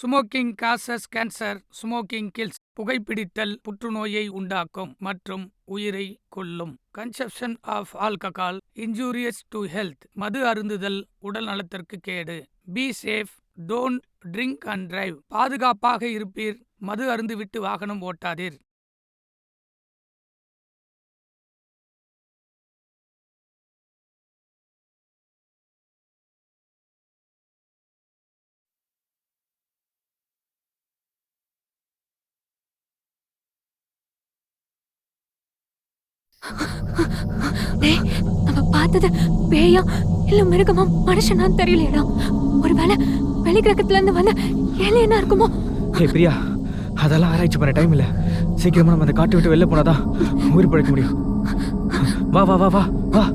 Smoking causes cancer, smoking kills. புகைப்பிடித்தல் புற்றுநோயை உண்டாக்கும் மற்றும் உயிரை கொல்லும். Consumption of alcohol injurious to health. மது அருந்துதல் உடல் நலத்திற்கு கேடு. Be safe, don't drink and drive. பாதுகாப்பாக இருப்பீர், மது அருந்துவிட்டு வாகனம் ஓட்டாதீர். டேய், நம்ம பார்த்தது பேயா இல்ல மிருகமா மனுஷனான்னு தெரியலையடா. ஒருவேளை வெளிக்கிரகத்துல இருந்து வந்த ஏலியனா இருக்குமோ? ஹே பிரியா, அதெல்லாம் ஆராய்ச்சி பண்ண டைம் இல்லை. சீக்கிரமா நம்ம அந்த காட்டை விட்டு வெளில போனாதான் உயிர் பிழைக்க முடியும். வா வா வா வா வா,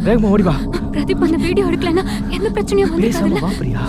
வேகமா ஓடி வா. பிரதீப் அந்த வீடியோ எடுக்கலன்னா எந்த பிரச்சனையும் பேசாம வா பிரியா.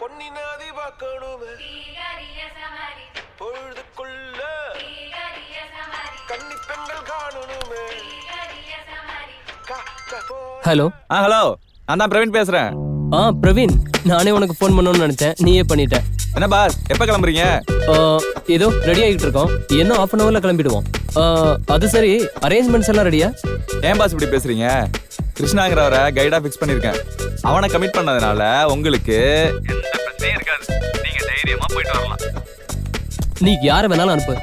பொன்னினாதி பார்க்கணுமே பொழுதுக்குள்ள கன்னி பெண்கள் காணணுமே. ஹலோ. ஹலோ, நான் தான் பிரவீன் பேசுறேன். பிரவீன், நானே உனக்கு ஃபோன் பண்ணணும்னு நினைச்சேன், நீயே பண்ணிட்ட. என்ன பாஸ், எப்ப கிளம்புறீங்க? ஏதோ ரெடி ஆகிட்டு இருக்கோம், இன்னும் ½ hourல கிளம்பிடுவோம். அது சரி, அரேஞ்ச்மெண்ட்ஸ் எல்லாம் ரெடியா? ஏன் பாஸ் இப்படி பேசுறீங்க? கிருஷ்ணாங்கிறவரை கைடா ஃபிக்ஸ் பண்ணிருக்கேன். அவனை கமிட் பண்ணதுனால உங்களுக்கு எந்த பிரச்சனையும் இருக்காது. நீங்க தைரியமா போயிட்டு வரலாம். நீ யாரை வேணாலும் அனுப்பு,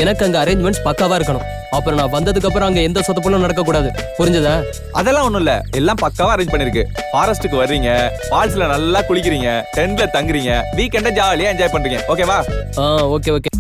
எனக்கு அங்க அரேஞ்ச்மெண்ட்ஸ் பக்காவா இருக்கணும். அப்புறம் நான் வந்ததுக்கு அப்புறம் அங்க எந்த சொதப்பலும் நடக்க கூடாது, புரிஞ்சதா? அதெல்லாம் ஒண்ணும் இல்ல, எல்லாம் பக்காவா அரேஞ்ச் பண்ணிருக்கு. ஃபாரஸ்ட்டுக்கு வர்றீங்க, ஃபால்ஸ்ல நல்லா குளிக்கிறீங்க, டென்ட்ல தங்குறீங்க, வீக்கெண்ட ஜாலியா என்ஜாய் பண்றீங்க. ஓகேவா? Okay okay.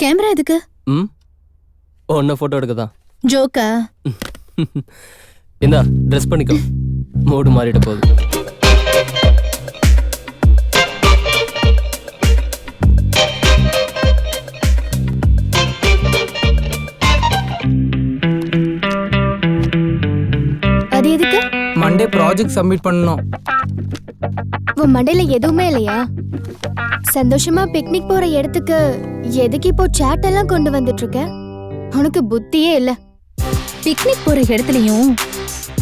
கேமரா எதுக்கு? ஒன்ன போட்டோ எடுக்கதான். ஜோக்கா? இந்தா ட்ரெஸ் பண்ணிக்கோ, மூடு மாறிட போகுது. அது எதுக்கு? மண்டே ப்ராஜெக்ட் சப்மிட் பண்ணனும். உன் மண்டையில எதுவுமே இல்லையா? சந்தோஷமா பிக்னிக் போற இடத்துக்கு எதுக்கு இப்போ சாட் எல்லாம் கொண்டு வந்துட்டு இருக்க? உனக்கு புத்தியே இல்ல. பிக்னிக் போற இடத்துலயும்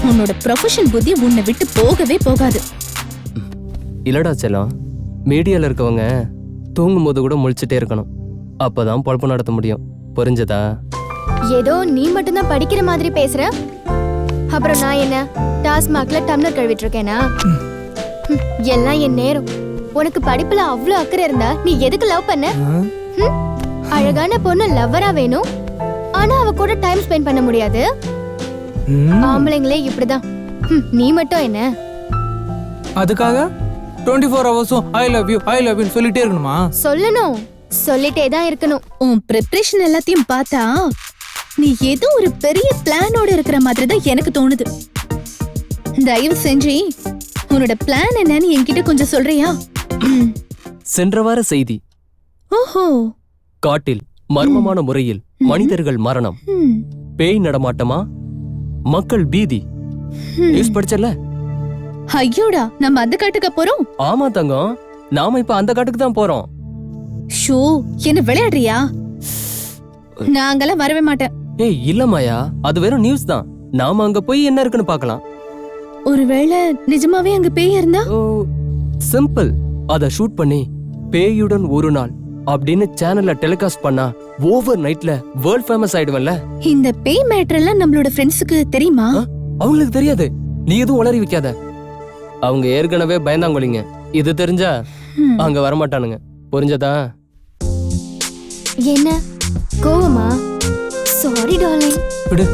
உன்னோட ப்ரொஃபஷன் புத்தி உன்னை விட்டு போகவே போகாது. இல்லடா செல்லம், மீடியால இருக்கவங்க தூங்கும் போது கூட முழிச்சிட்டே இருக்கணும், அப்பதான் பொழப்பு நடத்த முடியும், புரிஞ்சதா? ஏதோ நீ மட்டும்தான் படிக்கிற மாதிரி பேசுற. அப்புறம் நான் என்ன டாஸ்மாக்ல டம்ளர் கழுவிட்டு இருக்கேனா? எல்லாம் என் நேரம். உனக்கு படிப்புல அவ்வளவு அக்கறை இருந்தா நீ எதுக்கு லவ் பண்ண? அழகான பொண்ணு லவ்வரா வேணும், ஆனா அவ கூட டைம் ஸ்பெண்ட் பண்ண முடியாது. ஆம்பளைங்களே இப்படிதான். நீ மட்டும் என்ன? அதுக்காக 24 ஹவர்ஸும் I love you I love you சொல்லிட்டே இருக்கணுமா? சொல்லணும், சொல்லிட்டே தான் இருக்கணும். உன் ப்ரிப்பரேஷன் எல்லாத்தையும் பார்த்தா நீ ஏதோ ஒரு பெரிய பிளானோட இருக்கிற மாதிரி தான் எனக்கு தோணுது. தயவு செஞ்சு உன்னோட பிளான் என்னன்னு என்கிட்ட கொஞ்சம் சொல்றியா? சென்ற வார செய்தி. ஓஹோ. காட்டில் மர்மமான முறையில் மனிதர்கள் மரணம், பேய் நடமாட்டமா, மக்கள் பீதி. நியூஸ் படிச்சல? ஐயோடா, நம்ம அந்த காட்டுக்கு போறோம். ஆமா தங்கம், நாம இப்ப அந்த காட்டுக்கு தான் போறோம். ஷோ, என்ன விளையாடுறியா? நாங்கெல்லாம் வரவே மாட்டேன். ஏய் இல்ல மாயா, அது வெறும் நியூஸ் தான். நாம அங்க போய் என்ன இருக்குன்னு பார்க்கலாம். ஒருவேளை நிஜமாவே அங்க பேய் இருந்தா? சிம்பிள், அத ஷூட் பண்ணி பேயுடன் ஒரு நாள் அப்படின்னு சேனல்ல டெலிகாஸ்ட் பண்ணா ஓவர் நைட்ல வேர்ல்ட் ஃபேமஸ் ஆயிடுவல்ல. இந்த பேய் மேட்டர் எல்லாம் நம்மளோட ஃப்ரெண்ட்ஸுக்கு தெரியுமா? அவங்களுக்கு தெரியாது, நீ எதுவும் உளறி வைக்காத. அவங்க ஏற்கனவே பயந்தாங்கொழிங்க, இது தெரிஞ்சா அங்க வரமாட்டானுங்க, புரிஞ்சதா? என்ன கோவமா? Sorry darling. விடு.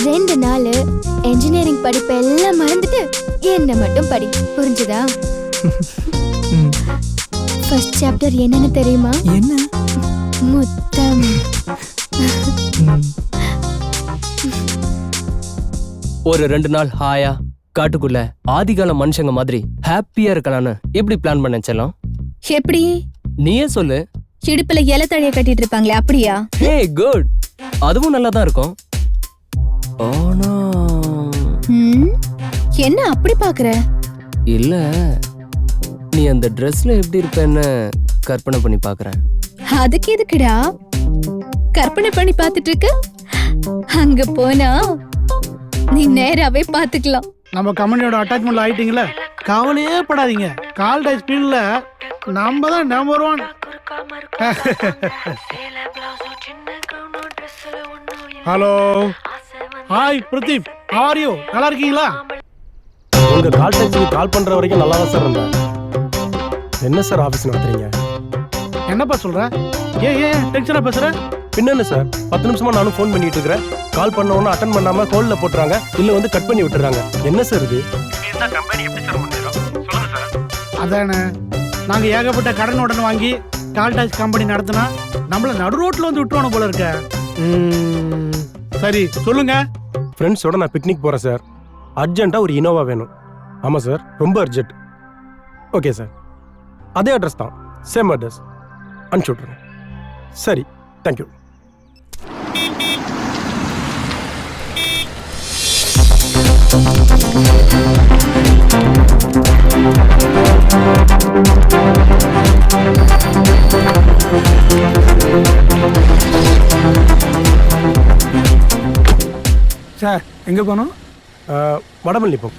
2 நாள் என்ஜினியரிங் படிப்பு எல்லாம் மறந்துட்டு என்ன மட்டும் படி, புரிஞ்சுதா? ஃபர்ஸ்ட் சாப்டர் என்னன்னு தெரியுமா? என்ன? முத்தம். ஒரு 2 நாள் ஹாயா காட்டுக்குள்ள ஆதிகால மனுஷங்க மாதிரி ஹாப்பியா இருக்கலாம்னு எப்படி பிளான் பண்ண செல்லம்? எப்படி? நீயே சொல்லு. இடுப்புல இலை தழைய கட்டிட்டு இருப்பாங்களே, அப்படியா? ஹே குட், அதுவும் நல்லா தான் இருக்கும். ஆனா என்ன அப்படி பாக்குற? இல்ல, நீ அந்த ட்ரெஸ்ல எப்படி இருப்பேன்னு கற்பனை பண்ணி பாக்குறேன். அதுக்கு எதுக்குடா கற்பனை பண்ணி பாத்துட்டு இருக்க? அங்க போனா நீ நேராவே பாத்துக்கலாம். நம்ம கம்பெனியோட அட்டாச்மெண்ட் ஆயிட்டீங்களா? கவலையே படாதீங்க, கால் டை ஸ்பீட்ல நம்ம தான் number 1. Hello, hi Pradeep, how are you? நல்லா இருக்கீங்களா? உங்க கால் டாக்ஸிக்கு கால் பண்ற வரைக்கும் நல்லா தான் சார் இருந்தேன். என்ன சார் ஆபீஸ் நடத்துறீங்க? என்னப்பா சொல்ற? ஏன் டென்ஷனா பேசுற? பின்ன சார், 10 நிமிஷமா நானும் ஃபோன் பண்ணிட்டு இருக்கிறேன். கால் பண்ண உடனே அட்டன் பண்ணாம ஹோல்ட்ல போட்டுறாங்க, இல்ல வந்து கட் பண்ணி விட்டுறாங்க. என்ன சார் இது? இந்த கம்பெனி எப்படி சார் முன்னேறும்? சொல்லுங்க சார். அதானே, நாங்க ஏகப்பட்ட கடன் உடனே வாங்கி கால் டாக்ஸ் கம்பெனி நடத்தினா நம்மள நடு ரோட்ல வந்து விட்டுருவானு போல இருக்க. சரி சொல்லுங்க. ஃப்ரெண்ட்ஸோட நான் பிக்னிக் போகிறேன் சார். அர்ஜென்ட்டாக ஒரு இனோவா வேணும். ஆமாம் சார், ரொம்ப அர்ஜென்ட். ஓகே சார், அதே அட்ரஸ் தான், சேம் அட்ரஸ் அனுப்பிச்சி விட்ருங்க. சரி, தேங்க்யூ. சார் எங்கே போகணும்? வடமல்லி போ.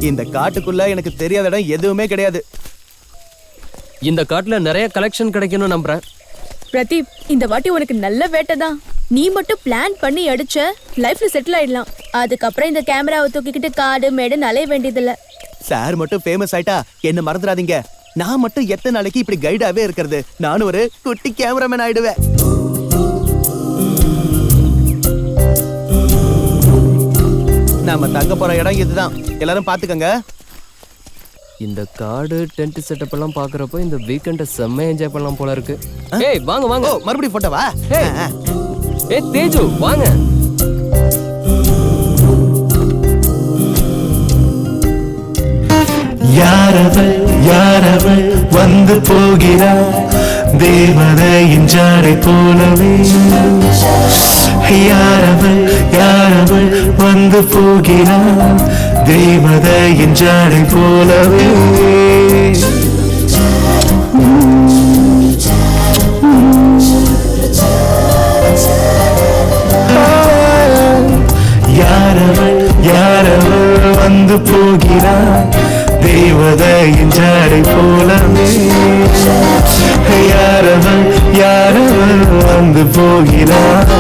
இந்த காட்டுக்குள்ள எனக்கு தெரியாத இடம் எதுவுமே கிடையாது. இந்த காட்டுல நிறைய கலெக்ஷன் கிடைக்கணும் நம்புறேன். பிரதீப், இந்த வாட்டி உனக்கு நல்ல வேட்டை தான். நீ மட்டும் பிளான் பண்ணி அடிச்ச லைஃப்ல செட்டில் ஆயிடலாம். அதுக்கப்புறம் இந்த கேமராவை தூக்கிக்கிட்டு காடு மேடுன்னு அலைய வேண்டியதில்ல. சார் மட்டும் ஃபேமஸ் ஆயிட்டா என்ன மறந்துடாதீங்க. நான் மட்டும் எத்தனை நாளைக்கு இப்படி கைடாவே இருக்கிறது? நானும் ஒரு குட்டி கேமராமேன் ஆயிடுவேன். நாம தங்க போற இடம் இதுதான், எல்லாரும் பாத்துக்கங்க. இந்த காடு டென்ட் செட்டப் எல்லாம் பாக்குறப்போ இந்த வீக்கெண்ட செம்ம என்ஜாய் பண்ணலாம் போல இருக்கு. ஏய் வாங்க வாங்க. மறுபடியும் போட்டோவா? ஏய் தேஜு வாங்க. யாரவள் யாரவள் வந்து போகிறாள் தேவதையின் ஜாடை போலவே. யாரவள் யாரவள் வந்து போகிறாள் தேவதையின் ஜாடை போலவே. யாரவள் யாரவள் வந்து போகிறாள் தேவதையின் ஜாடை போலவே. யாரவள் யாரவள் வந்து போகிறாள்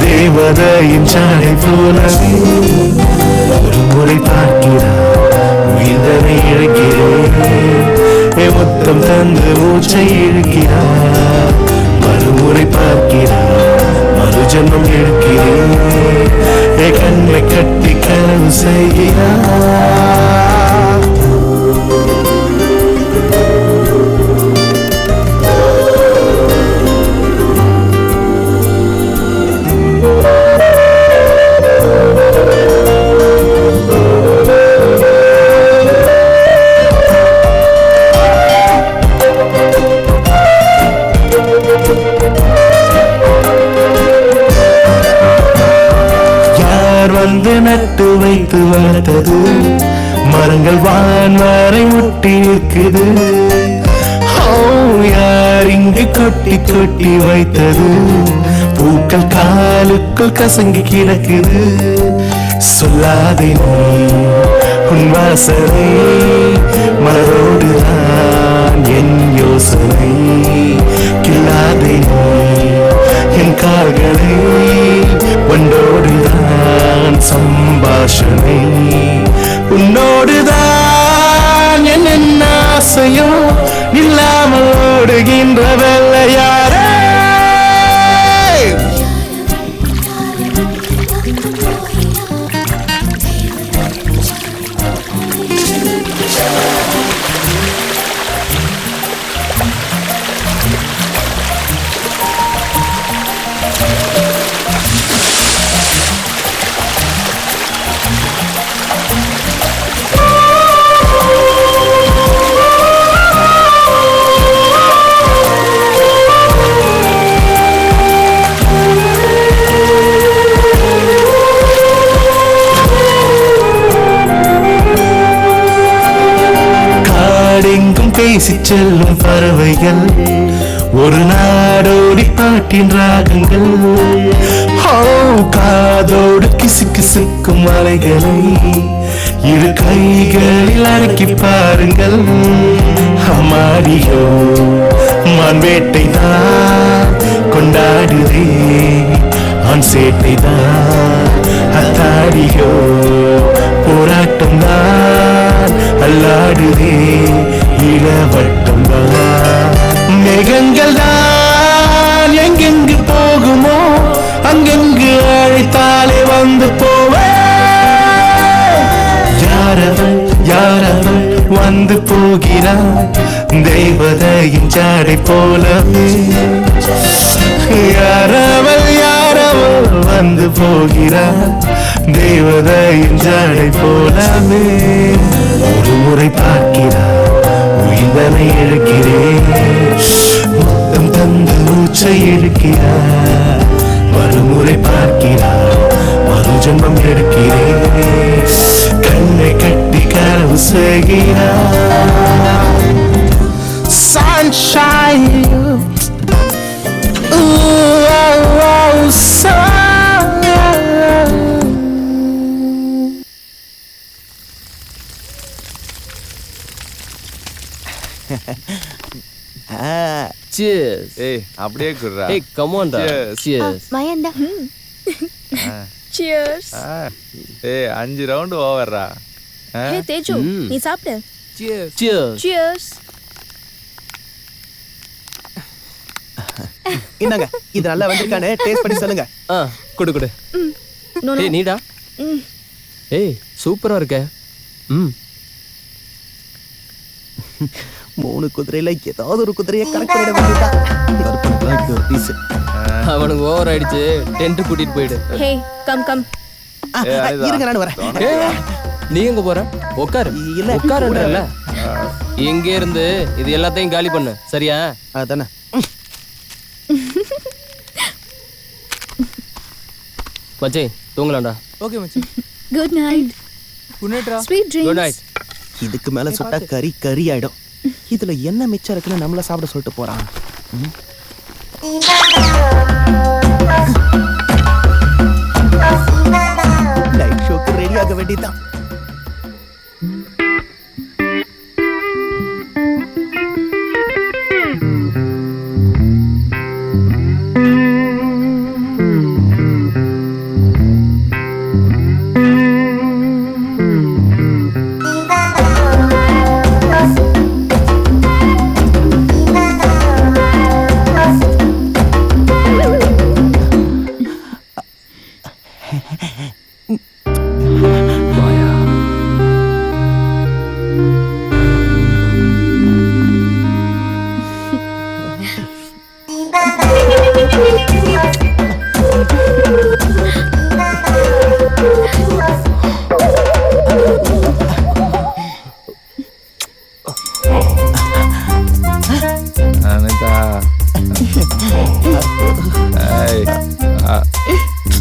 தேவதையின் ஜாடை போலவே. ஒரு முறை பார்க்கிறாள் இதனை இழக்கிறேன், முத்தம் தந்து மூச்சை இழுக்கிறார். மறுமுறை பார்க்கிறார் மறு ஜென்மம் எடுக்கிறேன், கண்ணை கட்டி கனவு செய்கிறார். வந்து நட்டு வைத்து வளர்த்தது மரங்கள் வான் வரை முட்டி நிற்குது. யார் இங்கு கொட்டி கொட்டி வைத்தது பூக்கள் காலுக்குள் கசங்கி கிடக்குது. சொல்லாதே உன் வாசனை மலரோடுதான் என் யோசனை. கில்லாதே என் கால்களை ஒன்றோடுதான் சம்பாஷணை. உன்னோடுதான் என்ன ஆசையோ இல்லாமல் ஓடுகின்ற வெள்ளையாரே. பேசி செல்லும் பறவைகள் ஒரு நாடோடி பாட்டின் ராகங்கள். காதோடு கிசு கிசுக்கும் அலைகளை இரு கைகளில் அடக்கி பாருங்கள். அம்மாடியோ மான் வேட்டை தான் கொண்டாடுதே, ஆண் சேட்டை தான் அத்தாடியோ போராட்டம் தான் அல்லாடுதே, இளவட்டம் தான். மேகங்கள் தான் எங்கெங்கு போகுமோ அங்கெங்கு அழைத்தாலே வந்து போவே. யாரவள் யாரவள் வந்து போகிறாள் தேவதையின் ஜாடை போலவே. யாரவள் யாரவள் வந்து போகிறாள் தேவதையின் ஜாடை போலவே. ஒரு முறை பார்க்கிறாள் உயிர்தனை இழுக்கிறேன், முத்தம் தந்து மூச்சை இழுக்கிறார். மறுமுறை பார்க்கிறார் மறு ஜென்மம் எடுக்கிறேன், கண்ணை கட்டி கனவு செய்கிறார். Sunshine, ooh, oh, oh, sun. Cheers. ஏய் அப்படியே குடுறா. Hey, come on டா. Cheers. மயந்தா. சியர்ஸ். ஏய் 5 ரவுண்ட் ஓவர்ரா. ஹே தேஜு நீ சாப்பிடு. Cheers. Cheers. சியர்ஸ். என்னங்க இது நல்லா வந்திருக்கானே, டேஸ்ட் பண்ணி சொல்லுங்க. குடு குடு. ஏய் நீடா. ஏய் சூப்பரா இருக்கே. 3 குதிரையில ஏதாவது ஒரு குதிரையை கரெக்ட் பண்ணிட வேண்டியதா. கற்பனைக்கு ஒரு பீஸ். அவனுக்கு ஓவர் ஆயிடுச்சு, டென்ட் கூட்டிட்டு போயிடு. ஹே கம் கம். இருங்க நான் வரேன். நீ எங்க போற? உட்காரு. இல்ல உட்காருன்றல. இங்க இருந்து இது எல்லாத்தையும் காலி பண்ணு, சரியா? அதானே. மச்சி தூங்கலாம்டா. ஓகே மச்சி. Good night. குட் நைட் ரா. Sweet dreams. Good night. இதுக்கு மேல சுட்டா கறி கறி ஆயிடும். இதுல என்ன மிச்சம் இருக்குன்னு நம்மள சாப்பிட சொல்லிட்டு போறான். லைட் ஷோக்கு ரெடி ஆக வேண்டியதான்.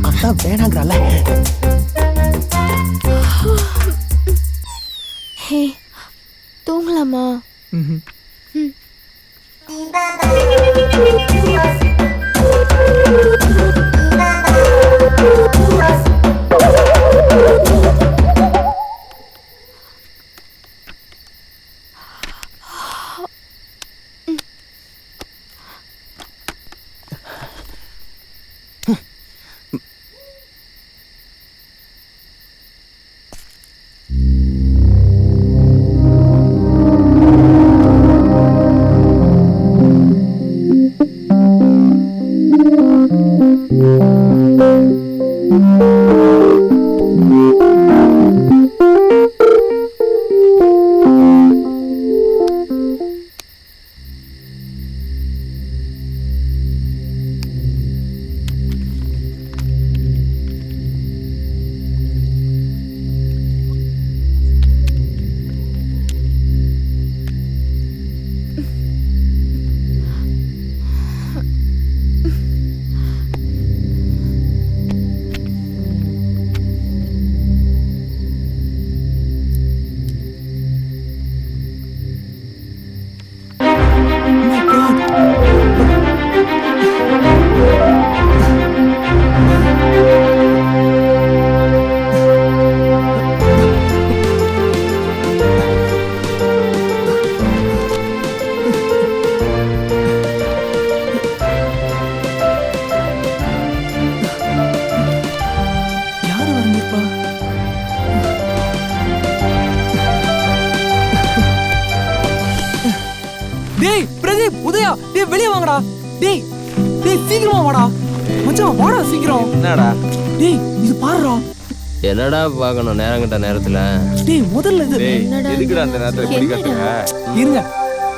அதான் வேணாங்கிறல்ல. ஹே தூங்கலாமா? பிரியா டேய் வெளிய வாங்கடா. டேய் டேய் சீக்கிரமா வாடா. மச்சான் வாடா சீக்கிரம். என்னடா டேய் இது பாருடா. என்னடா பார்க்கணும் நேரங்கட்ட நேரத்துல? டேய் முதல்ல இது டேய் எதுக்குடா அந்த நேரத்துல குடி கட்டுங்க? இருங்க.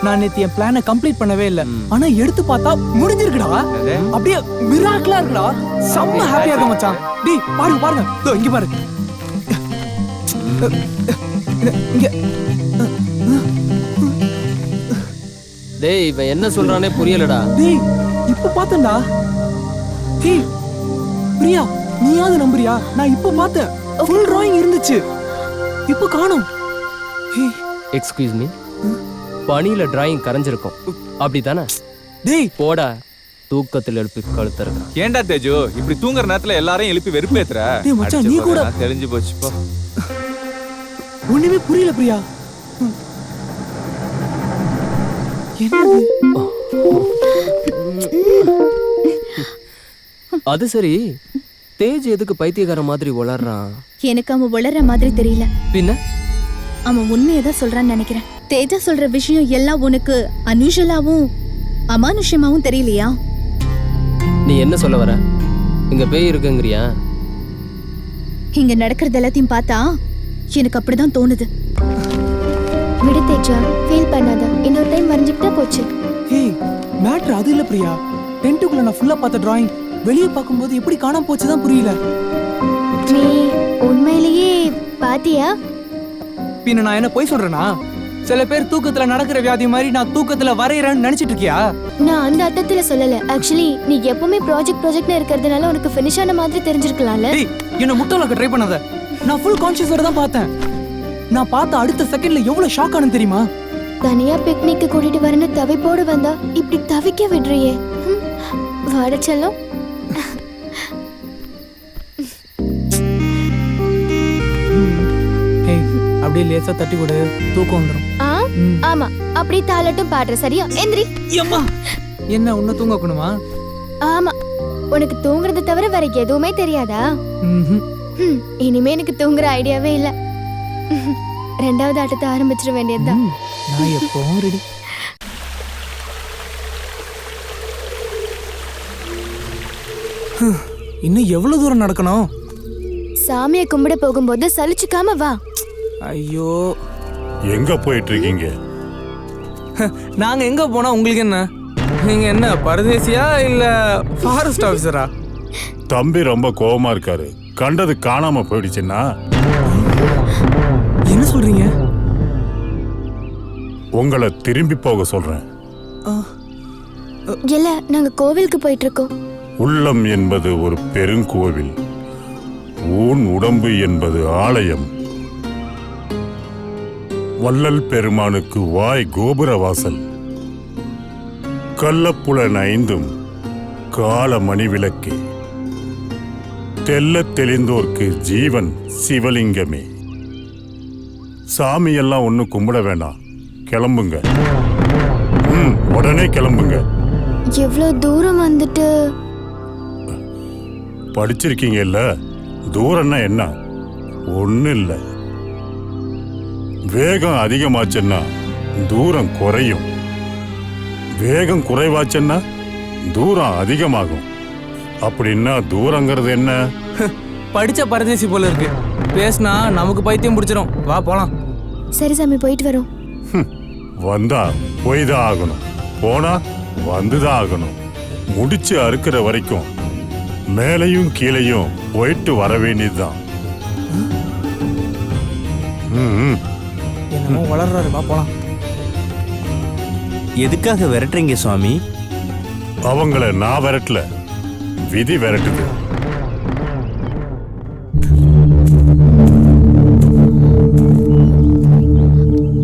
நான் நேத்து என் பிளானை கம்ப்ளீட் பண்ணவே இல்ல. ஆனா எடுத்து பார்த்தா முடிஞ்சிருக்குடா. அப்படியே மிராக்கிளா இருக்குடா. செம்ம ஹாப்பியா இருக்க மச்சான். டேய் பாருங்க பாருங்க. இதோ இங்க பாரு. இங்க டேய் இவன் என்ன சொல்றானே புரியலடா. டேய் இப்ப பார்த்தேன்டா. டேய் பிரியா நீயாவது நம்புறியா? நான் இப்ப பார்த்தேன். ஃபுல் டிராயிங் இருந்துச்சு. இப்ப காணோம். எக்ஸ்கியூஸ் மீ, பனியில டிராயிங் கரைஞ்சிருக்கும் அப்படிதானே? டேய் போடா, தூக்கத்தில் எழுப்பி கழுத்துறேன். ஏன்டா தேஜு இப்படி தூங்குற நேரத்துல எல்லாரையும் எழுப்பி வெறுப்பேத்துற? டேய் மச்சான், நீ கூட தெரிஞ்சு போச்சு போ. ஒண்ணுமே புரியல பிரியா. என்னது? அது சரி, தேஜ் எதுக்கு பைத்தியக்கார மாதிரி வளர்றான்? எனக்கு அவன் வளர்ற மாதிரி தெரியல. பின்ன அவன் உண்மையதான் சொல்றான்னு நினைக்கிறேன். தேஜா சொல்ற விஷயம் எல்லாம் உனக்கு அனுஷலாவும் அமானுஷ்யமாவும் தெரியலையா? நீ என்ன சொல்ல வர? இங்க பேய் இருக்குங்கறியா? இங்க நடக்கிறது எல்லாத்தையும் பார்த்தா எனக்கு அப்படிதான் தோணுது. விடு தேஜா, ஃபீல் பண்ணாத. இன்னொரு டைம் வரைஞ்சிக்கிட்டா போச்சு. ஏய் மேட்ரு அது இல்ல பிரியா. டென்ட்டுக்குள்ள நான் ஃபுல்லா பார்த்த டிராயிங் வெளியே பார்க்கும்போது எப்படி காணாம போச்சுதான் புரியல. நீ உண்மையிலேயே பாத்தியா? பின்ன நான் என்ன போய் சொல்றேனா? சில பேர் தூக்கத்துல நடக்கிற வியாதி மாதிரி நான் தூக்கத்துல வரையறேன்னு நினைச்சிட்டு இருக்கியா? நான் அந்த அர்த்தத்துல சொல்லல. ஆக்சுவலி நீ எப்பவுமே ப்ராஜெக்ட்னு இருக்கிறதுனால உனக்கு ஃபினிஷ் ஆன மாதிரி தெரிஞ்சிருக்கலாம்ல. ஏய் என்ன முட்டாளாக்க ட்ரை பண்ணாத. நான் ஃபுல் கான்ஷியஸோட தான் பார்த்தேன். நான் பார்த்த அடுத்த செகண்ட்ல எவ்வளவு ஷாக் ஆனு தெரியுமா? தனியா பிக்னிக்கு கூட்டிட்டு வரேன்னு தவிப்போடு வந்தா இப்படி தவிக்க விடுறியே. வாட செல்லம். அப்படியே லேசா தட்டி கொடு, தூக்கம் வந்துரும். ஆமா, அப்படியே தாளட்டும் பாடுற. சரியா? எந்திரி. அம்மா என்ன உன்ன தூங்க வைக்கணுமா? ஆமா, உனக்கு தூங்குறத தவிர வேற எதுவுமே தெரியாதா? இனிமே எனக்கு தூங்குற ஐடியாவே இல்ல. ரெண்டாவது ஆட்டத்தை ஆரம்பிச்சிட வேண்டியதுதான். நான் எப்பவும் ரெடி. இன்னும் எவ்வளவு தூரம் நடக்கணும்? சாமியை கும்பிட போகும்போது சலிச்சுக்காம வா. ஐயோ, எங்க போயிட்டு இருக்கீங்க? நாங்க எங்க போனா உங்களுக்கு என்ன? நீங்க என்ன பரதேசியா இல்ல ஃபாரஸ்ட் ஆபீசரா? தம்பி ரொம்ப கோவமா இருக்காரு. கண்டது காணாம போயிடுச்சுன்னா என்ன சொல்றீங்க? உங்களை திரும்பி போக சொல்றேன். இல்ல, நாங்க கோவிலுக்கு போயிட்டு இருக்கோம். உள்ளம் என்பது ஒரு பெருங்கோவில், ஊன் உடம்பு என்பது ஆலயம். வள்ளல் பெருமானுக்கு வாய் கோபுர வாசல், கள்ளப்புலன் ஐந்தும் கால மணி விளக்கே, தெல்ல தெளிந்தோர்க்கு ஜீவன் சிவலிங்கமே. சாமியெல்லாம் ஒன்னும் கும்பிட வேண்டாம், கிளம்புங்க. உடனே கிளம்புங்க. எவ்வளவு தூரம் வந்துட்டு? படிச்சிருக்கீங்கல்ல, தூரம்னா என்ன? ஒன்னும் இல்லை. வேகம் அதிகமாச்சுன்னா தூரம் குறையும், வேகம் குறைவாச்சுன்னா தூரம் அதிகமாகும். அப்படின்னா தூரங்கிறது என்ன? படிச்ச பரதேசி போல இருக்கு. பேசினா நமக்கு பைத்தியம் பிடிச்சிரும். வா போலாம். சரி சாமி, போயிட்டு வரோம். வந்தா போய்தான் ஆகணும், போனா வந்துதான் ஆகணும். முடிச்சு அறுக்கிற வரைக்கும் மேலையும் கீழையும் போயிட்டு வர வேண்டியதுதான். என்னமோ வளர்றாரு. வா போலாம். எதுக்காக விரட்டுறீங்க சுவாமி? அவங்கள நான் விரட்டல, விதி விரட்டுது.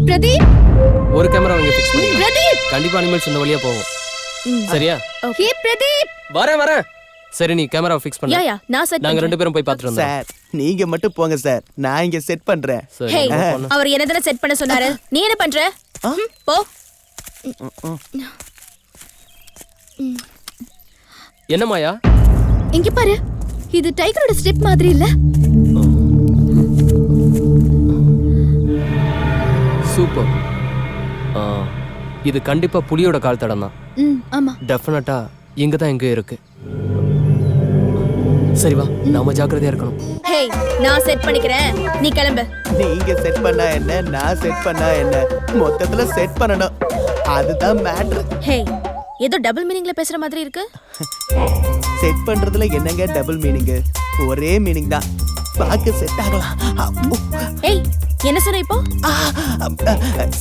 பிரதீப், ஒரு கேமரா இங்க ஃபிக்ஸ் பண்ணி பிரதீப், கண்டிப்பா அனிமல்ஸ் இந்த வழியா போகும். சரியா? ஹே பிரதீப். வரேன். சரி, நீ கேமரா ஃபிக்ஸ் பண்ணு. யா நான் செட். நாங்க ரெண்டு பேரும் போய் பார்த்துட்டு வந்தோம். சார் நீங்க மட்டும் போங்க சார், நான் இங்க செட் பண்றேன். ஹே, அவர் என்னதன செட் பண்ண சொன்னாரு, நீ என்ன பண்ற? போ. என்ன மாயா? இங்க பாரு, இது டைகரோட ஸ்டெப் மாதிரி இல்ல? சூப்பர். இது கண்டிப்பா புலியோட கால் தடம் தான். ஆமா. டெஃபினட்டா இங்க தான் எங்க இருக்கு. சரி வா, நாம ஜாக்கிரதையா இருக்கணும். ஹே, நான் செட் பண்ணிக்கிறேன், நீ கிளம்பு. நீங்க செட் பண்ணா என்ன, நான் செட் பண்ணா என்ன, மொத்தத்துல செட் பண்ணணும். அதுதான் மேட்ரு. ஹே, ஏதோ டபுள் மீனிங்ல பேசுற மாதிரி இருக்கு. செட் பண்றதுல என்னங்க டபுள் மீனிங்? ஒரே மீனிங் தான். பாக்க செட் ஆகலாம். ஏய், என்ன சொன்ன இப்போ?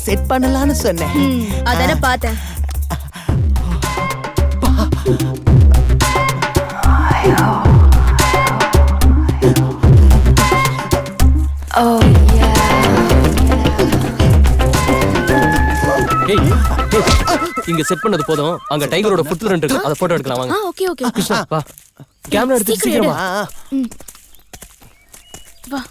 செட் பண்ணலாம்னு சொன்னேன். அதானே பார்த்தேன். இங்க செட் பண்ணது போதும். அங்க டைகரோட ஃபுட் பிரிண்ட் இருக்கு, அத போட்டோ எடுக்கலாம் வாங்க. Okay okay. கிருஷ்ணா வா, கேமரா எடுத்து சீக்கிரம் வா. வா.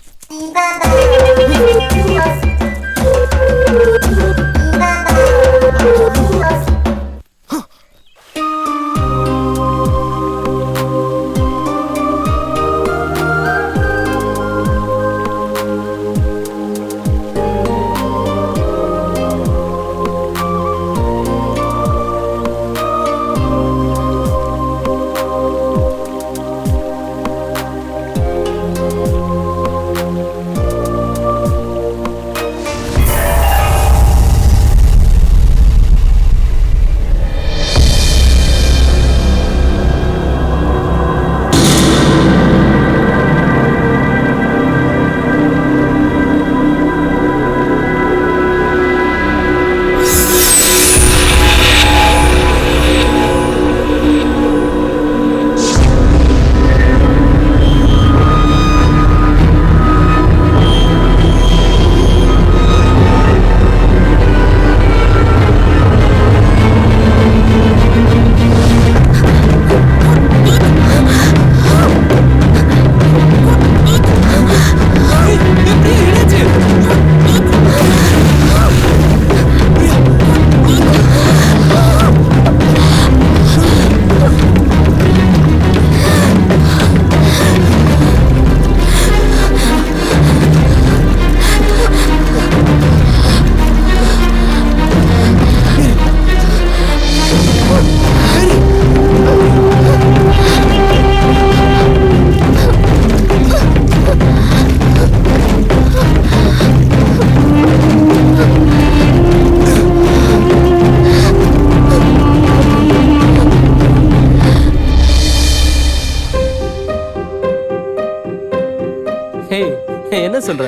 என்ன சொல்ற?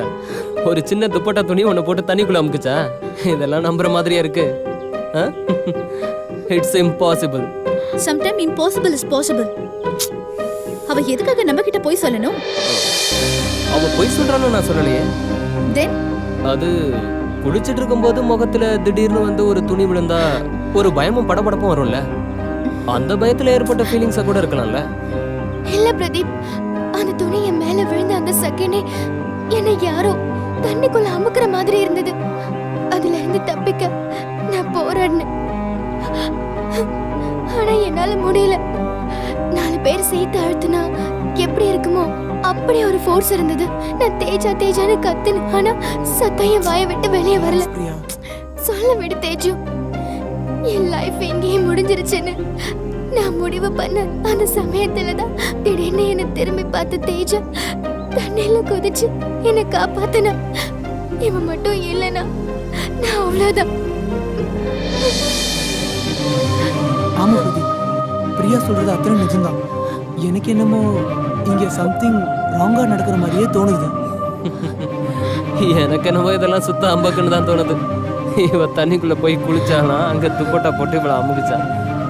ஒரு சின்ன துப்பட்டா துணி உன்னை போட்டு தண்ணிக்குள்ள அமுக்குச்சா? இதெல்லாம் நம்புற மாதிரியா இருக்கு? It's impossible. Sometime impossible is possible. அவ எதுக்காக நம்ம கிட்ட போய் சொல்லணும்? அவ போய் சொல்றான்னு நான் சொல்லலையே. தென் அது குளிச்சிட்டு இருக்கும்போது முகத்துல திடீர்னு வந்து ஒரு துணி விழுந்தா ஒரு பயமும் படபடப்பும் வரும்ல, அந்த பயத்துல ஏற்பட்ட ஃபீலிங்ஸா கூட இருக்கலாம்ல. இல்ல பிரதீப், அந்த துணி என் மேல விழுந்த அந்த செகண்டே என்னை யாரோ தண்ணிக்குள்ள அமுக்குற மாதிரி இருந்தது. அதுல இருந்து தப்பிக்க நான் போராடினேன். ஆனா என்னால முடியல. 4 பேர் சேர்த்து அழுத்தினா எப்படி இருக்குமோ அப்படி ஒரு ஃபோர்ஸ் இருந்தது. நான் தேஜா தேஜான்னு கத்துனேன். ஆனா சத்தம் என் வாயை விட்டு வெளியே வரல. சொல்ல விடு தேஜு, என் லைஃப் எங்கேயே முடிஞ்சிருச்சுன்னு நான் முடிவு பண்ண அந்த சமயத்துலதான் திடீர்னு என்னை திரும்பி பார்த்து தேஜா தண்ணியில குதிச்சு என்னை காப்பாத்தினா. இவன் மட்டும் இல்லைனா நான் அவ்வளவுதான். ஆமா பிரதீப், பிரியா சொல்றது அத்தனை நிஜம்தான். எனக்கு என்னமோ இங்க சம்திங் ராங்கா நடக்கிற மாதிரியே தோணுது. எனக்கு என்னவோ இதெல்லாம் சுத்த அம்பக்குன்னு தான் தோணுது. இவ தண்ணிக்குள்ள போய் குளிச்சானா அங்க துப்பட்டா போட்டு இவளை அமுகிச்சா.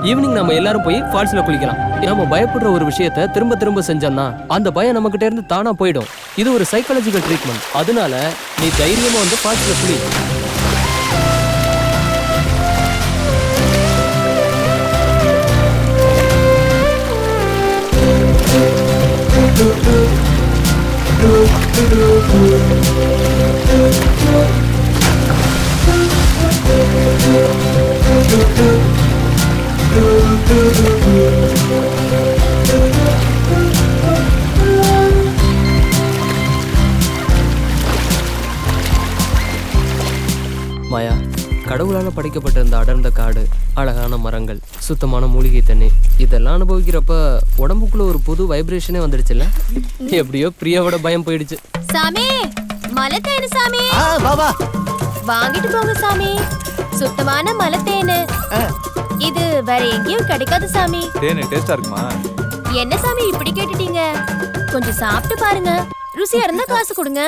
ஈவினிங் நம்ம எல்லாரும் போய் ஃபால்ஸ்ல குளிக்கலாம். நம்ம பயப்படுற ஒரு விஷயத்த திரும்ப திரும்ப செஞ்சோம்னா அந்த பயம் நம்ம கிட்ட இருந்து தானா போயிடும். இது ஒரு சைக்காலஜிக்கல் ட்ரீட்மெண்ட். அதனால நீ தைரியமா வந்து ஃபால்ஸ்ல குளி. மாயா, கடவுளால படைக்கப்பட்ட இந்த அடர்ந்த காடு, அழகான மரங்கள், சுத்தமான மூலிகை தண்ணி இதெல்லாம் அனுபவிக்கிறப்ப உடம்புக்குள்ள ஒரு புது வைப்ரேஷனே வந்துடுச்சுல்ல. எப்படியோ பிரியாவோட பயம் போயிடுச்சு. சாமி, மலை தேனு சாமி. வா வா வாங்கிட்டு போங்க சாமி. சுத்தமான மலை தேனு. இது வேற எங்கேயும் கிடைக்காது சாமி. தேனு டேஸ்டா இருக்குமா? என்ன சாமி இப்படி கேட்டுட்டீங்க? கொஞ்சம் சாப்பிட்டு பாருங்க. ருசியா இருந்தா காசு கொடுங்க.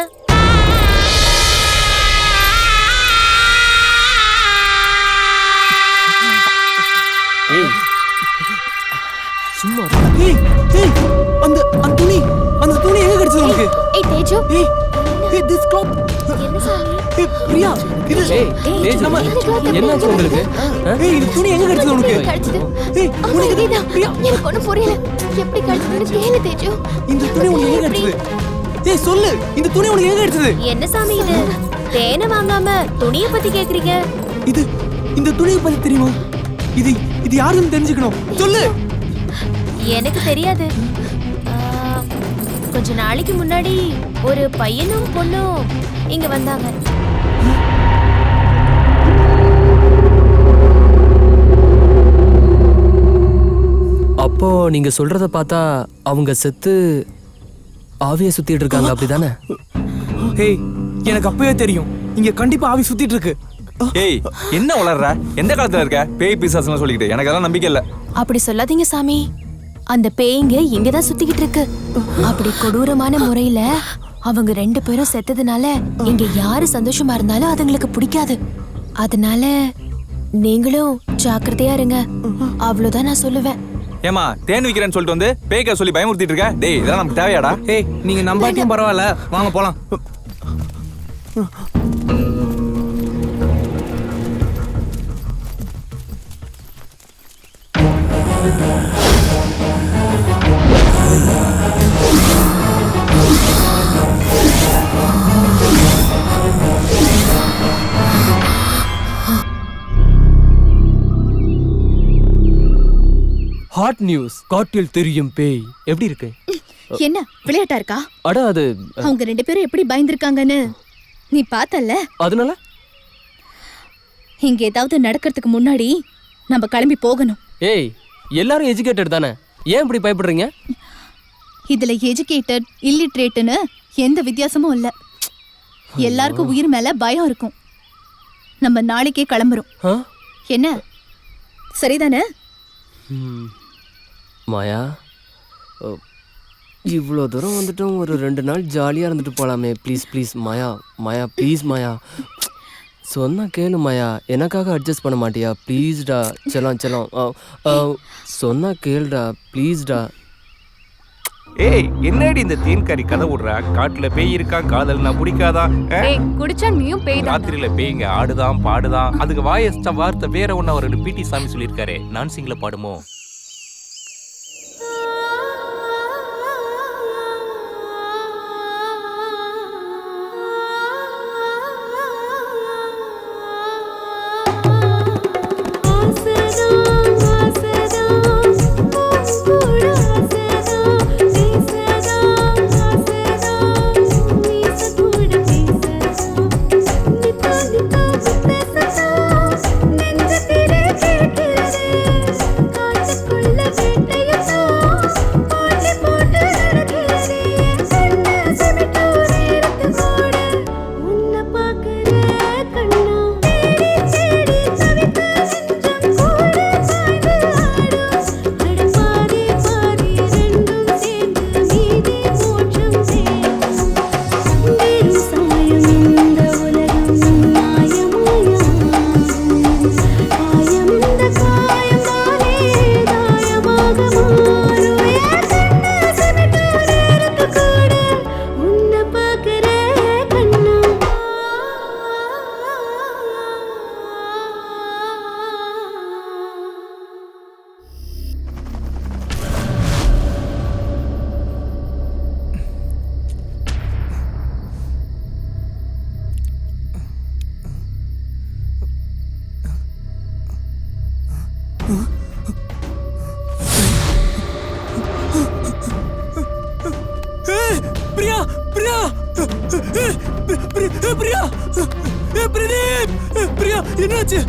சும்மா அந்த துணி எங்க கிடைச்சது உனக்கு? ஏய் தேஜு, this cloth. என்ன சாமி? பிரியா, இது நம்ம என்னாச்சு உங்களுக்கு? இந்த துணி எங்க கிடைச்சது உனக்கு? கிடைச்சது. உனக்கு பிரியா, எனக்கு ஒண்ணும் புரியல. எப்படி கிடைச்சதுன்னு கேளு தேஜு. இந்த துணி உனக்கு எங்க கிடைச்சது? சொல்லு, இந்த துணி உனக்கு எங்க கிடைச்சது? என்ன சாமி இது? தேனை வாங்காம துணியை பத்தி கேக்குறீங்க? இந்த துணியை பத்தி தெரியுமா? இது யாருன்னு தெரிஞ்சுக்கணும். சொல்லு. எனக்கு தெரியாது. கொஞ்ச நாளைக்கு முன்னாடி ஒரு பையனும் பொண்ணும் இங்க வந்தாங்க. அப்போ நீங்க சொல்றத பார்த்தா அவங்க செத்து ஆவியை சுத்திட்டு இருக்காங்க, அப்படிதானே? எனக்கு அப்பவே தெரியும் இங்க கண்டிப்பா ஆவி சுத்திட்டு இருக்கு. ஏய், என்ன வளர்ற? எந்த காலத்துல இருக்க? பேய் பிசாசுன்னு சொல்லிக்கிட்டு எனக்கு அதெல்லாம் நம்பிக்கை இல்ல. அப்படி சொல்லாதீங்க சாமி. அந்த பேய்ங்க இங்கதான் சுத்திக்கிட்டு இருக்கு. அப்படி கொடூரமான முறையில அவங்க 2 பேரும் செத்ததுனால இங்க யாரு சந்தோஷமா இருந்தாலும் அதுங்களுக்கு பிடிக்காது. அதனால நீங்களும் ஜாக்கிரதையா இருங்க. அவ்வளவுதான் நான் சொல்லுவேன். ஏமா, தேன் விக்கிறேன்னு சொல்லிட்டு வந்து பேய்க்க சொல்லி பயமுறுத்திட்டு இருக்க? டேய், இதெல்லாம் நமக்கு தேவையாடா? நீங்க நம்பாட்டியும் பரவாயில்ல, வாங்க போலாம். Hot news. காட்டில் தெரியும் பேய். எப்படி இருக்கு? என்ன விளையாட்டா இருக்கா? அட அது அவங்க 2 பேரும் எப்படி பயந்துருக்காங்கன்னு நீ பார்த்தல்ல? அதனால இங்க ஏதாவது நடக்கிறதுக்கு முன்னாடி நம்ம கிளம்பி போகணும். ஏய், எல்லாரும் எஜுகேட்டட் தானே, ஏன் இப்படி பயப்படுறீங்க? இதுல எஜுகேட்டட் இல்லிட்ரேட்னு எந்த வித்தியாசமும் இல்ல. எல்லாருக்கும் உயிர் மேல பயம் இருக்கும். நம்ம நாளைக்கே கிளம்புறோம். என்ன சரிதானே? மாயா, இவ்வளோ தூரம் வந்துட்டோம், ஒரு 2 நாள் ஜாலியாக இருந்துட்டு போகலாமே. Please please Maya, Maya please Maya, சொன்னா கேளு மாயா. எனக்காக அட்ஜஸ்ட் பண்ண மாட்டியா? ப்ளீஸ்டா, செல்லாம் செல்லாம், சொன்னா கேளுடா ப்ளீஸ்டா. ஏய், என்னடி இந்த தேன்காரி கதை விடுற? காட்டுல பேய் இருக்கான், காதல்னா பிடிக்காதான்? குடிச்சா நீயும் பேய் தான். ராத்திரியில பேய்ங்க ஆடுதான் பாடுதான். அதுக்கு வாயஸ்ட வார்த்தை வேற ஒன்னு அவர் பிடி சாமி சொல்லியிருக்காரு. நான் சிங்கில பாடுமோ? பிரியா, பிரியா, பிரியா, பிரதீப் பிரியா என்னாச்சு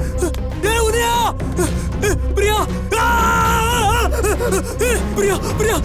Udaya Priya Priya Priya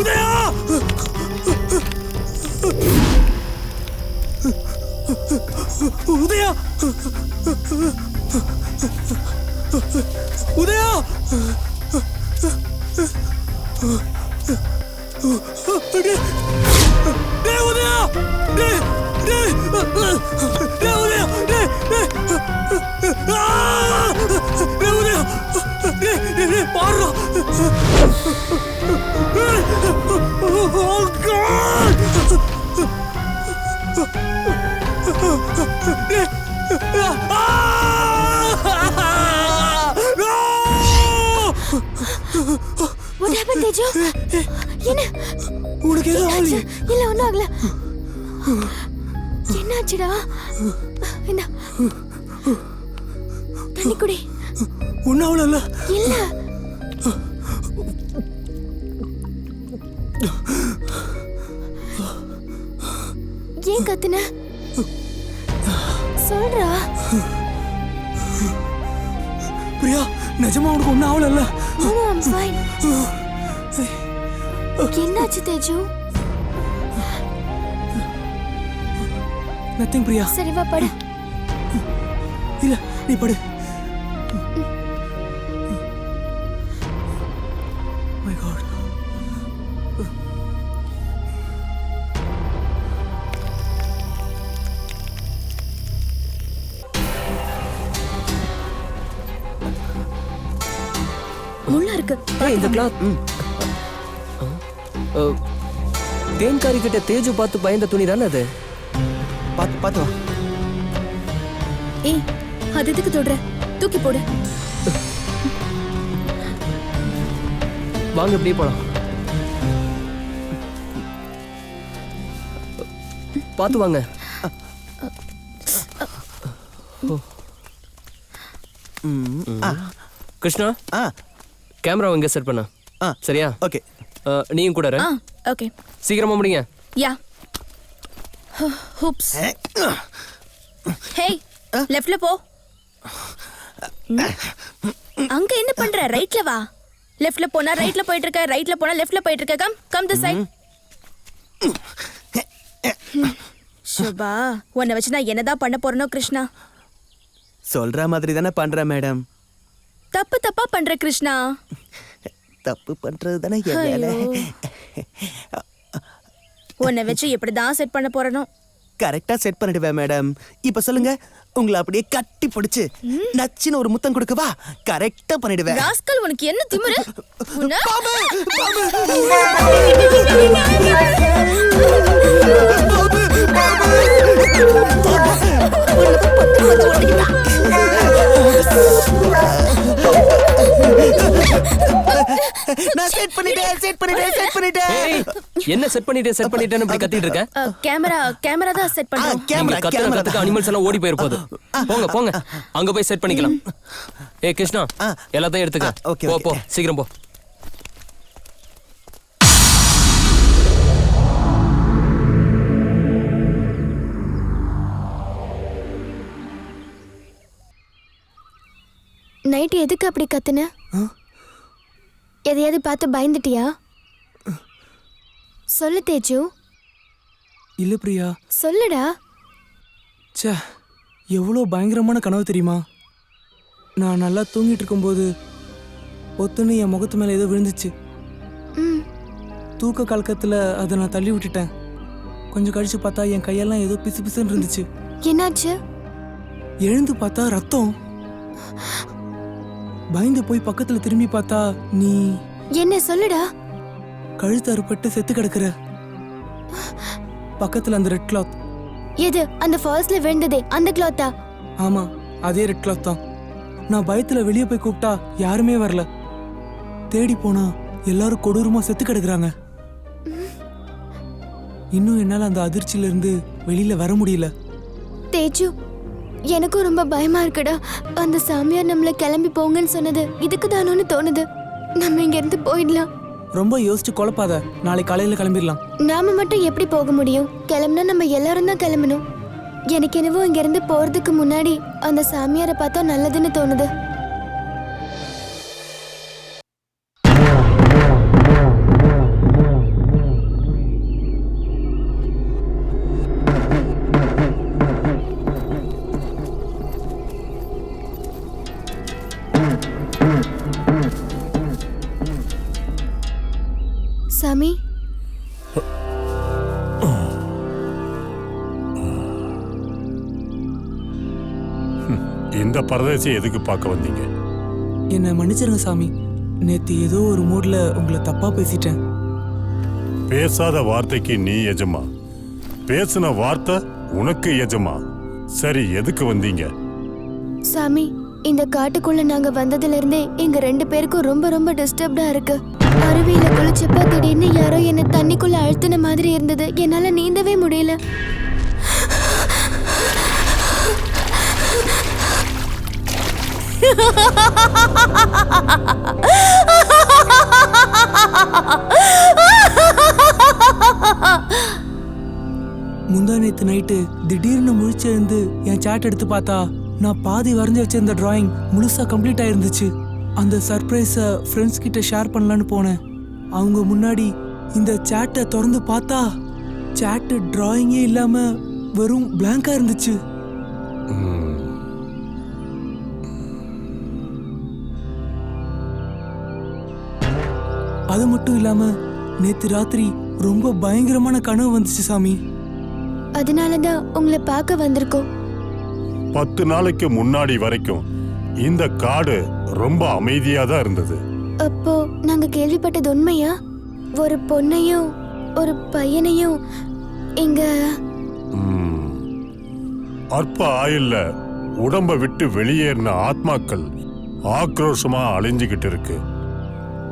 Udaya What happened, Teju? என்ன உனக்கு ஏதோ ஆகல இல்ல ஒண்ணும் ஆகல என்னாச்சுடா என்ன தண்ணி குடி ஒண்ணும் ஆகல இல்ல ஏன் கத்துன சொல்றா பிரியா நிஜமா உனக்கு ஒண்ணும் ஆகல No, I'm fine. என்னாச்சு தேஜு நத்திங் பிரியா சரி வா படு இல்ல நீ படு my god முள்ளா இருக்கு இந்த கிளாத் தேன்காரி கிட்ட தேஜு பார்த்து பயந்த துணி தானே அது பாத்து வா ஏய் அது எதுக்கு தொடுற தூக்கி போடு வாங்க இப்படியே போலாம் பார்த்து வாங்க கிருஷ்ணா கேமரா எங்க செட் பண்ண சரியா ஓகே நீயும் கூட ஓகே சீக்கிரமா முடிங்க யா ஹூப்ஸ் ஹேய் லெஃப்ட்ல போ அங்க என்ன பண்ற ரைட்ல வா லெஃப்ட்ல போனா ரைட்ல போயிட்டு இருக்க ரைட்ல போனா லெஃப்ட்ல போயிட்டு இருக்க கம் திஸ் சைடு சுபா உன்னை வச்சு நான் என்னதான் பண்ண போறேனோ கிருஷ்ணா சொல்ற மாதிரி தானே பண்ற மேடம் தப்பா பண்ற கிருஷ்ணா தப்பு பண்றது தானே என் வேலை உன்னை வச்சு எப்படிதான் செட் பண்ண போறனோ கரெக்டா செட் பண்ணிடுவேன் மேடம் இப்ப சொல்லுங்க உங்களை அப்படியே கட்டி பிடிச்சு நச்சின்னு ஒரு முத்தம் கொடுக்கவா கரெக்டா பண்ணிடுவேன் ராஸ்கல் உனக்கு என்ன திமிரு நான் செட் பண்ணிட்டேன் என்ன செட் பண்ணிட்டேன்னு இப்படி கத்திட்டு இருக்க கேமரா தான் செட் பண்றோம் கத்துறதுக்கு அனிமல்ஸ் எல்லாம் ஓடி போயிரு போகுது போங்க அங்க போய் செட் பண்ணிக்கலாம் ஏய் கிருஷ்ணா எல்லாத்தையும் எடுத்துக்க போ சீக்கிரம் போ வாட்டி எதுக்கு அப்படி கத்துன? எதையாவது பார்த்து பயந்துட்டியா? சொல்லு தேஜு. இல்ல பிரியா. சொல்லுடா. ச்சே, எவ்வளோ பயங்கரமான கனவு தெரியுமா? நான் நல்லா தூங்கிட்டு இருக்கும்போது ஒத்துன்னு என் முகத்து மேலே ஏதோ விழுந்துச்சு. தூக்க கலக்கத்தில் அதை நான் தள்ளி விட்டுட்டேன். கொஞ்சம் கழிச்சு பார்த்தா என் கையெல்லாம் ஏதோ பிசு பிசுன்னு இருந்துச்சு. என்னாச்சு? எழுந்து பார்த்தா ரத்தம். பயந்து போய் பக்கத்துல திரும்பி பார்த்தா நீ. என்ன சொல்லுடா? கழுத்து அறுபட்டு செத்து கிடக்குற. பக்கத்துல அந்த ரெட் கிளாத். எது? அந்த ஃபால்ஸ்ல விழுந்ததே அந்த கிளாத்தா? ஆமா, அதே ரெட் கிளாத் தான். நான் பயத்துல வெளியே போய் கூப்பிட்டா யாருமே வரல. தேடி போனா எல்லாரும் கொடூரமா செத்து கிடக்குறாங்க. இன்னும் என்னால அந்த அதிர்ச்சியில இருந்து வெளியில வர முடியல. தேஜு, எனக்கும் ரொம்ப பயமா இருக்குடா. அந்த சாமியார் நம்மள கிளம்பி போங்கன்னு சொன்னது இதுக்கு தானோன்னு தோணுது. நம்ம இங்க இருந்து போயிடலாம். ரொம்ப யோசிச்சு குழப்பாத. நாளை காலையில கிளம்பிடலாம். நாம மட்டும் எப்படி போக முடியும்? கிளம்புனா நம்ம எல்லாரும் தான் கிளம்பணும். எனக்கு என்னவோ இங்க இருந்து போறதுக்கு முன்னாடி அந்த சாமியாரை பார்த்தா நல்லதுன்னு தோணுது. சாமி, இந்த பரதேசி எதுக்கு பார்க்க வந்தீங்க? என்ன மன்னிச்சிருங்க சாமி. நேத்து ஏதோ ஒரு மூட்ல உங்களை தப்பா பேசிட்டேன். பேசாத வார்த்தைக்கு நீ எஜமா, பேசின வார்த்தை உனக்கு எஜமா. சரி, எதுக்கு வந்தீங்க? சாமி, இந்த காட்டுக்குள்ள நாங்க வந்ததுல இருந்தே எங்க 2 பேருக்கும் ரொம்ப ரொம்ப டிஸ்டர்ப்டா இருக்கு. அருவியில குளிச்சப்ப திடீர்னு யாரோ என்ன தண்ணிக்குள்ள அழுத்தின மாதிரி இருந்தது. என்னால நீந்தவே முடியல. முந்தா நேத்து நைட்டு திடீர்னு முழிச்சிருந்து என் சாட் எடுத்து பார்த்தா நான் பாதி வரைஞ்சி வச்சிருந்த டிராயிங் முழுசா கம்ப்ளீட் ஆயிருந்துச்சு. அந்த சர்ப்ரைஸை ஃப்ரெண்ட்ஸ் கிட்ட ஷேர் பண்ணலான்னு போனேன். அவங்க முன்னாடி இந்த சாட்டை திறந்து பார்த்தா சாட்டு டிராயிங்கே இல்லாம வெறும் பிளாங்கா இருந்துச்சு. அது மட்டும் இல்லாம நேத்து ராத்திரி ரொம்ப பயங்கரமான கனவு வந்துச்சு சாமி. அதனாலதான் உங்களை பார்க்க வந்திருக்கோம். 10 நாளைக்கு முன்னாடி வரைக்கும் இந்த காடு ரொம்ப அமைதியா தான் இருந்தது. அப்போ நாங்க கேள்விப்பட்டது உண்மையா? ஒரு பொண்ணையும் ஒரு பையனையும் இங்க அற்ப ஆயுள்ல உடம்ப விட்டு வெளியேறின ஆத்மாக்கள் ஆக்ரோஷமா அழிஞ்சுகிட்டு இருக்கு.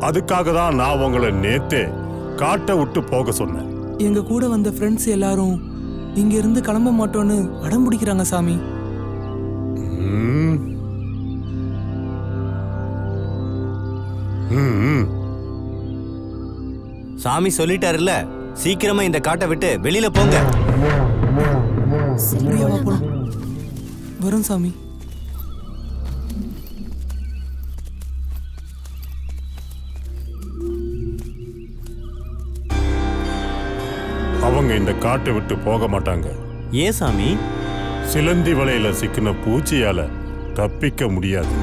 அதுக்காக தான் நான் உங்களை நேத்தே காட்டை விட்டு போக சொன்னேன். எங்க கூட வந்த ஃப்ரெண்ட்ஸ் எல்லாரும் இங்க இருந்து கிளம்ப மாட்டோன்னு அடம் பிடிக்கிறாங்க சாமி. சாமி சொல்லிட்டாருல்ல, சீக்கிரமா இந்த காட்டை விட்டு வெளியில போங்க. வரும் சாமி. அவங்க இந்த காட்டை விட்டு போக மாட்டாங்க. ஏன் சாமி? சிலந்தி வலையில சிக்கின பூச்சியால தப்பிக்க முடியாது.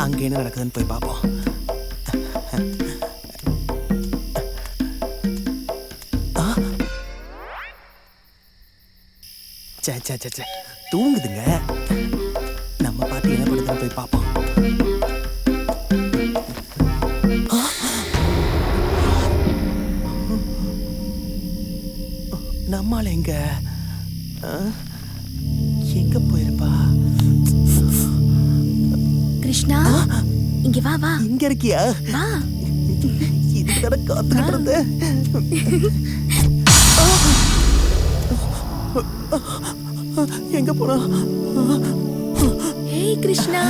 அங்க என்ன நடக்குதுன்னு போய் பார்ப்போம். தூங்குதுங்க. நம்ம பாட்டி என்ன பண்ணுதுன்னு போய் பார்ப்போம். நம்மால எங்க எங்க போயிருப்பா? கிருஷ்ணா, இங்க வா வா. இங்க இருக்கியா? வா. இதுதான காத்துக்கிட்டு இருந்தேன். எங்க போனா? ஏய் கிருஷ்ணா,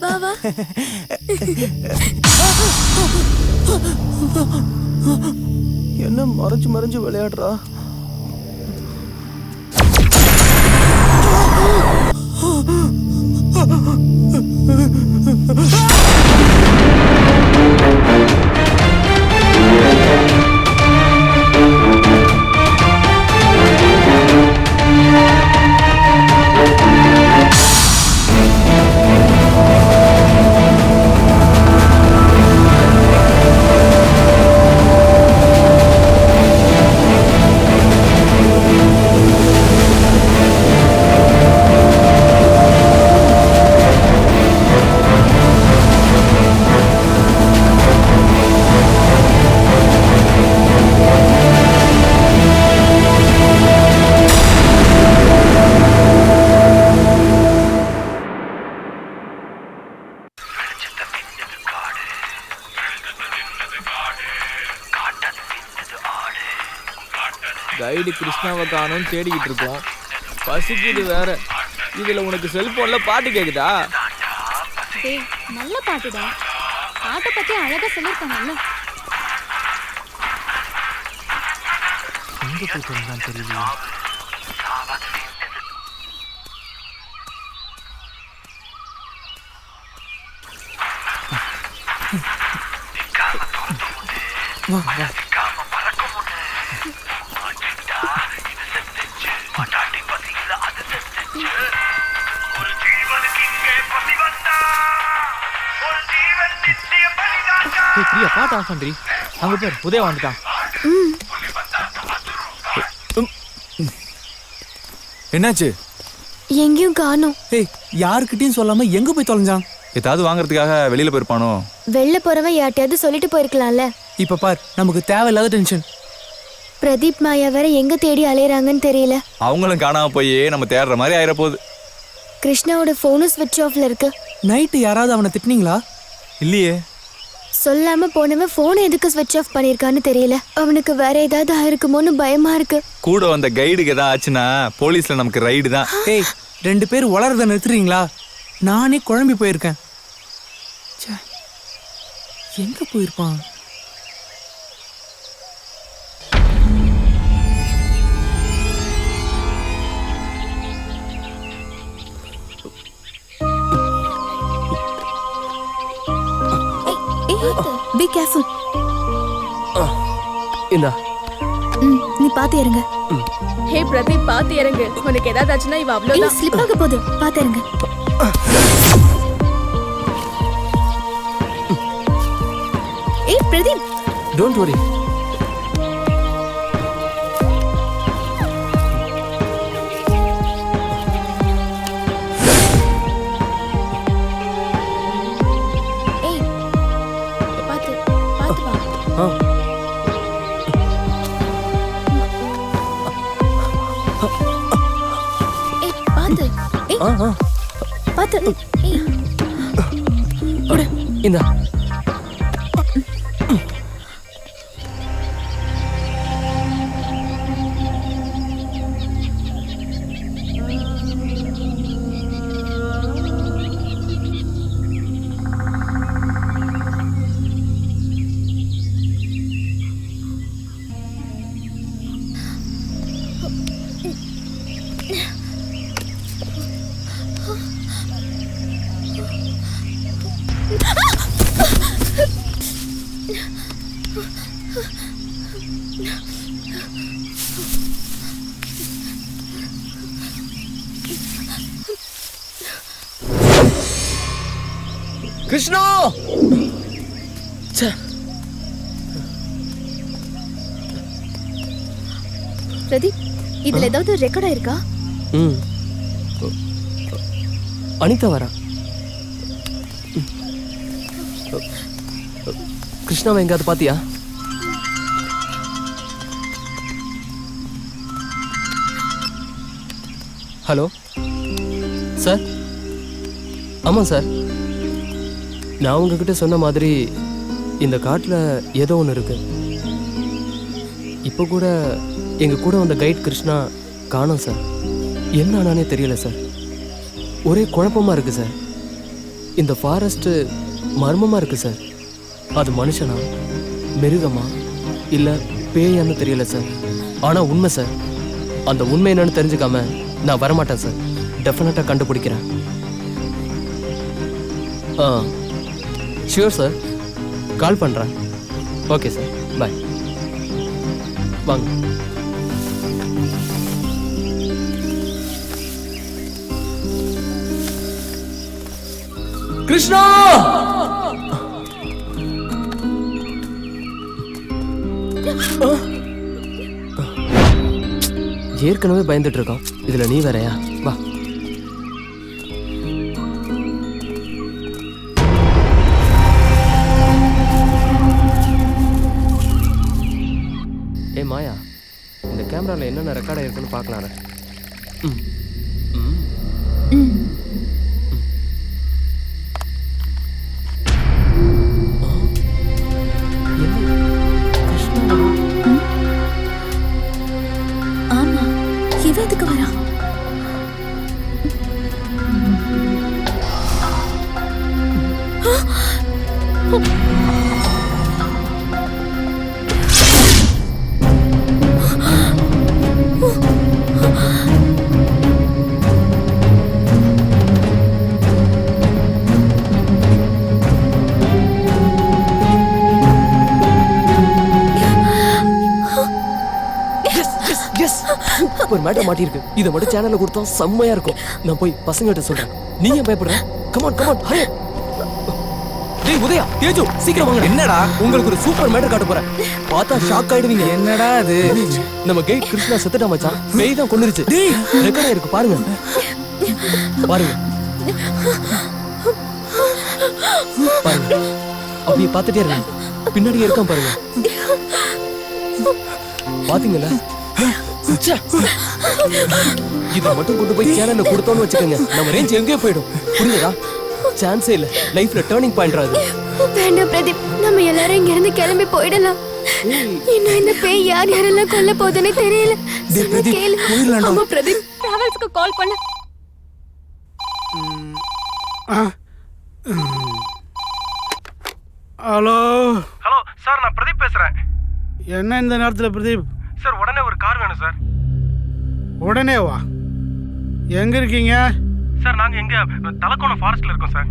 வா வா. என்ன மறைஞ்சு மறைஞ்சு விளையாடுறா? கைடு கிருஷ்ணாவை காணோன்னு தேடிக்கிட்டு இருக்கோம். பசிக்குது வேற. இதுல உனக்கு செல்போன்ல பாட்டு கேக்குதா? டேய் நல்ல பாட்டுடா. பாட்டை பத்தி அழகா சொல்லிருக்காங்கல்ல. எங்க போயிட்டு வந்தான் தெரியலையா? வா வா. பிரியா பாட்டு ஆஃப் பண்றி. அங்க பேர் உதய வந்துட்டான். என்னாச்சு? எங்கேயும் காணோம். ஏய் யாருக்கிட்டையும் சொல்லாம எங்க போய் தொலைஞ்சான்? ஏதாவது வாங்குறதுக்காக வெளியில போயிருப்பானோ? வெளில போறவன் யார்ட்டையாவது சொல்லிட்டு போயிருக்கலாம்ல. இப்ப பார் நமக்கு தேவையில்லாத டென்ஷன். பிரதீப் மாயா வேற எங்க தேடி அலையறாங்கன்னு தெரியல. அவங்களும் காணாம போய் நம்ம தேடுற மாதிரி ஆயிர போகுது. கிருஷ்ணாவோட போனும் ஸ்விட்ச் ஆஃப்ல இருக்கு. நைட்டு யாராவது அவனை திட்டினீங்களா? இல்லையே. சொல்லாம போனவன் போனை எதுக்கு ஸ்விட்ச் ஆஃப் பண்ணிருக்கான்னு தெரியல. அவனுக்கு வேற ஏதாவது ஆயிருக்குமோன்னு பயமா இருக்கு. கூட வந்த கைடுக்கு ஏதாவது ஆச்சுன்னா போலீஸ்ல நமக்கு ரைடு தான். ஏய் 2 பேர் வளர்றத நிறுத்துறீங்களா? நானே குழம்பி போயிருக்கேன். எங்க போயிருப்பான்? Be careful. இந்தா. நீ பாத்து இறங்க. ஹே பிரதீப் பாத்து இறங்கு. உனக்கு ஏதாவது ஆச்சுன்னா இவ அவ்வளவுதான். ஸ்லிப் ஆக போகுது. பாத்து இறங்க. ஏய் பிரதீப். Don't worry. ஏய் பாத்து பாத்து வா. ஏய் பாத்து. ஏய் பாத்து. ஏய் இந்தா. கிருஷ்ணா! பிரதீப் இதுல ஏதாவது ரெக்கார்ட் ஆயிருக்கா? அனிதா வரா. கிருஷ்ணாவை எங்காவது பாத்தியா? Hello sir. ஆமாம் சார். நான் உங்ககிட்ட சொன்ன மாதிரி இந்த காட்டில் ஏதோ ஒன்று இருக்கு. இப்போ கூட எங்கள் கூட வந்த கைட் கிருஷ்ணா காணோம் சார். என்ன ஆனானே தெரியல சார். ஒரே குழப்பமாக இருக்குது சார். இந்த ஃபாரஸ்ட்டு மர்மமாக இருக்குது சார். அது மனுஷனா, மிருகமா, இல்லை பேயான்னு தெரியல சார், ஆனா உண்மை சார். அந்த உண்மை என்னன்னு தெரிஞ்சுக்காம நான் வரமாட்டேன் சார். டெஃபினட்டா கண்டுபிடிக்கிறேன். ஷியோர் சார், கால் பண்றேன். ஓகே சார், பாய். வாங்க. கிருஷ்ணா! ஏற்கனவே பயந்துட்டு இருக்கோம், இதுல நீ வேறயா? வா. ஏ மாயா, இந்த கேமரால என்னென்ன ரெக்கார்ட் ஆயிருக்குன்னு பார்க்கலாம். ஆமா, இவன் எதுக்கு வரா? ஒரு மேட்டர் மாட்டிருக்கு. இதை மட்டும் சேனல்ல கொடுத்தா செம்மையா இருக்கும். நான் போய் பசங்ககிட்ட சொல்றேன். நீங்க பயப்படுற? Come on come on, Hari. டேய் உதயா, தேஜு, சீக்கிரம் வாங்க. என்னடா, உங்களுக்கு ஒரு சூப்பர் மேட்டர் காட்ட போறேன். பார்த்தா ஷாக் ஆயிடுவீங்க. என்னடா அது? நம்ம கைட் கிருஷ்ணா செத்துட்டா மச்சான். பேய் தான் கொன்னுருச்சு. டேய், ரெக்கார்ட் இருக்கு பாருங்க. பாருங்க பாருங்க, அப்படியே பார்த்துட்டே இருங்க. பின்னாடியே இருக்கான் பாருங்க. பாத்தீங்களா? இதை மட்டும் கொண்டு போய் சேனல்ல கொடுத்தோம்னு வச்சுக்கோங்க, நம்ம ரேஞ்ச் எங்கேயோ போயிடும். புரியுதா? சான்ஸே இல்ல. லைஃப்ல டர்னிங் பாயிண்ட் ஆகுது. வேண்டாம் பிரதீப், நம்ம எல்லாரும் இங்க இருந்து கிளம்பி போயிடலாம். இன்னும் இந்த பேய் யார் யாரெல்லாம் கொல்ல போகுதுன்னு தெரியல. கேளு. ஆமா பிரதீப், டிராவல்ஸ்க்கு கால் பண்ணு. ஹலோ ஹலோ சார், நான் பிரதீப் பேசுறேன். என்ன இந்த நேரத்தில் பிரதீப்? சார், உடனே ஒரு கார் வேணும் சார். உடனே வா. எங்கே இருக்கீங்க சார்? நாங்கள் எங்கே தலக்கோணம் ஃபாரஸ்ட்டில் இருக்கோம் சார்.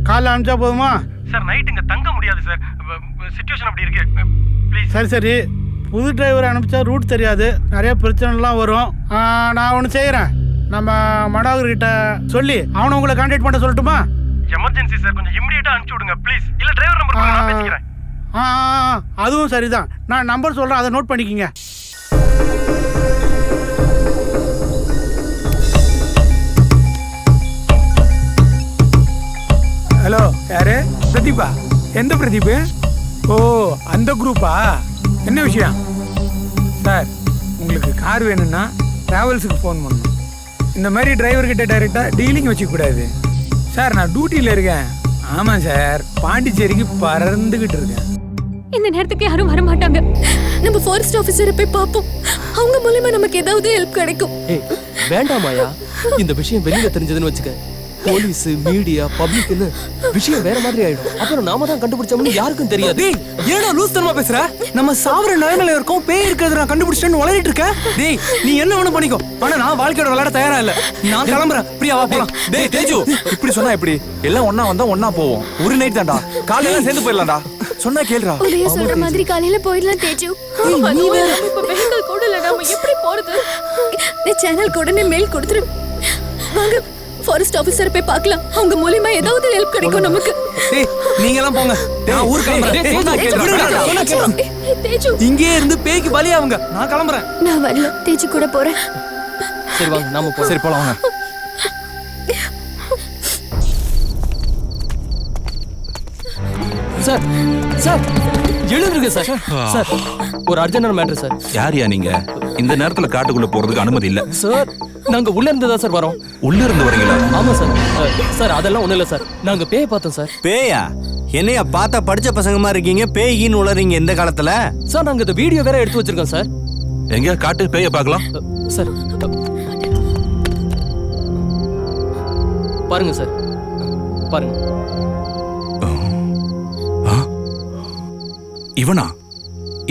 காலைல அனுப்பிச்சா போதுமா? சார், நைட் இங்கே தங்க முடியாது சார். சிச்சுவேஷன் அப்படி இருக்கு. ப்ளீஸ். சரி சரி, புது டிரைவரை அனுப்பிச்சா ரூட் தெரியாது, நிறைய பிரச்சனைலாம் வரும். நான் ஒன்று செய்கிறேன், நம்ம மனோகர்கிட்ட சொல்லி அவனை உங்களை கான்டாக்ட் பண்ண சொல்லட்டுமா? எமர்ஜென்சி சார், கொஞ்சம் இமிடியேட்டாக அனுப்பிச்சு விடுங்க ப்ளீஸ். இல்லை டிரைவர் நம்பர் நான் பேசிக்கிறேன். அதுவும் சரிதான், நான் நம்பர் சொல்கிறேன், அதை நோட் பண்ணிக்கிங்க. ஹலோ, யாரு? பிரதீபா? எந்த பிரதீப்? ஓ, அந்த குரூப்பா? என்ன விஷயம் சார்? உங்களுக்கு கார் வேணும்னா டிராவல்ஸுக்கு ஃபோன் பண்ணணும். இந்த மாதிரி டிரைவர்கிட்ட டைரெக்டாக டீலிங் வச்சுக்கூடாது சார். நான் டியூட்டியில் இருக்கேன். ஆமாம் சார், பாண்டிச்சேரிக்கு பறந்துக்கிட்டு இருக்கேன். இந்த நேரத்துக்கு யாரும் வர மாட்டாங்க. நம்ம ஃபாரஸ்ட் ஆபீசரை போய் பார்ப்போம். அவங்க மூலமா நமக்கு ஏதாவது ஹெல்ப் கிடைக்கும். ஏய், வேண்டாமாயா. இந்த விஷயம் வெளியில தெரிஞ்சதுன்னு வச்சுக்க, போலீஸ், மீடியா, பப்ளிக்னு விஷயம் வேற மாதிரி ஆயிடும். அப்புறம் நாம தான் கண்டுபிடிச்சோம்னு யாருக்கும் தெரியாது. டேய், ஏடா லூஸ் தரமா பேசுற? நம்ம சாவர நிலைமையில இருக்கோம், பேய் இருக்கிறது நான் கண்டுபிடிச்சேன்னு உளறிட்டு இருக்க. டேய், நீ என்ன வேணும் பண்ணிக்கோ, ஆனா நான் வாழ்க்கையோட விளையாட தயாரா இல்ல. நான் கிளம்புறேன். பிரியா, வா போலாம். டேய் தேஜு, இப்படி சொன்னா எப்படி? எல்லாம் ஒண்ணா வந்தா ஒண்ணா போவோம். ஒரு நைட் தான்டா, காலையில சேர்ந்து போயிடலாம்டா. சொன்னா கேளுடா. உதய சொல்ற மாதிரி காலையில போயிடலாம் தேஜு. நீ வேற இப்ப வெஹிக்கிள் கூட இல்ல, நாம எப்படி போறது? நீ சேனல் உடனே மெயில் கொடுத்துரு. வாங்க, ஃபாரஸ்ட் ஆபீசர் போய் பார்க்கலாம். அவங்க மூலமா ஏதாவது ஹெல்ப் கிடைக்கும் நமக்கு. டேய், நீங்க எல்லாம் போங்க. நான் ஊர் கிளம்புறேன். சொன்னா கேளுடா. தேஜு, இங்கே இருந்து பேய்க்கு பலியாவுங்க. நான் கிளம்புறேன். நான் வரல, தேஜு கூட போறேன். சரி வாங்க, நாம போலாம். சரி போலாம் வாங்க. சார் சார், எழுந்துருங்க சார். சார், ஒரு அர்ஜென்டான மேட்டர் சார். யாரியா நீங்க? இந்த நேரத்துல காட்டுக்குள்ள போறதுக்கு அனுமதி இல்ல சார். நாங்க உள்ள இருந்து தான் சார் வரோம். உள்ள இருந்து வரீங்களா? ஆமா சார். சார், அதெல்லாம் ஒண்ணும் இல்ல சார். நாங்க பேய் பார்த்தோம் சார். பேயா? என்னையா பார்த்தா படிச்ச பசங்க மாதிரி இருக்கீங்க, பேயின்னு உளறீங்க இந்த காலத்துல? சார், நாங்க இந்த வீடியோ வேற எடுத்து வச்சிருக்கோம் சார். எங்க காட்டு, பேய பார்க்கலாம். சார் பாருங்க சார், பாருங்க. இவனா?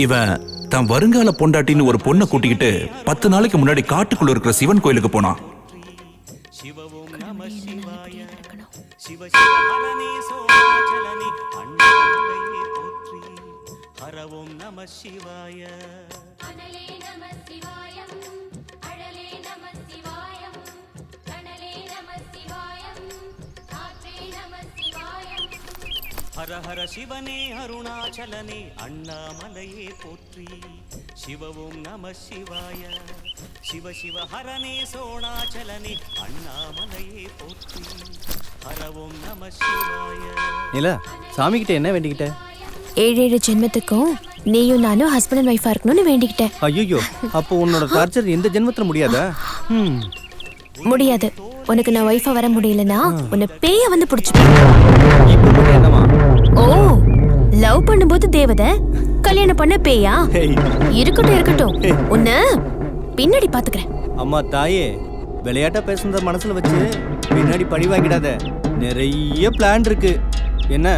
இவன் தன் வருங்கால பொண்டாட்டின்னு ஒரு பொண்ணை கூட்டிக்கிட்டு 10 நாளைக்கு முன்னாடி காட்டுக்குள்ள இருக்கிற சிவன் கோயிலுக்கு போனான். ஹர ஹர சிவனே அருணாச்சலனே அண்ணாமலையே போற்றி சிவவும் நம சிவாய சிவ சிவ ஹரனே சோணாச்சலனே அண்ணாமலையே போற்றி ஹரவும் நம சிவாய. இல்ல சாமி கிட்ட என்ன வேண்டிக்கிட்ட? 7 ஜென்மத்துக்கும் நீயும் நானும் ஹஸ்பண்ட் அண்ட் ஒய்ஃபா இருக்கணும்னு வேண்டிக்கிட்டேன். ஐயோ, அப்போ உன்னோட டார்ச்சர் எந்த ஜென்மத்துல முடியாதா? முடியாது. உனக்கு நான் ஒய்ஃபா வர முடியலனா உன்னை பேய வந்து புடிச்சு. ஓ, லவ் பண்ணும்போது தேவதை, கல்யாணம் பண்ண பேயா? இருக்கட்டும் உன்னை பின்னாடி பாத்துக்கிறேன். அம்மா தாயே, விளையாட்டா பேசுறத மனசுல வச்சு பின்னாடி பழி வாங்கிடாத. நிறைய பிளான் இருக்கு. என்ன?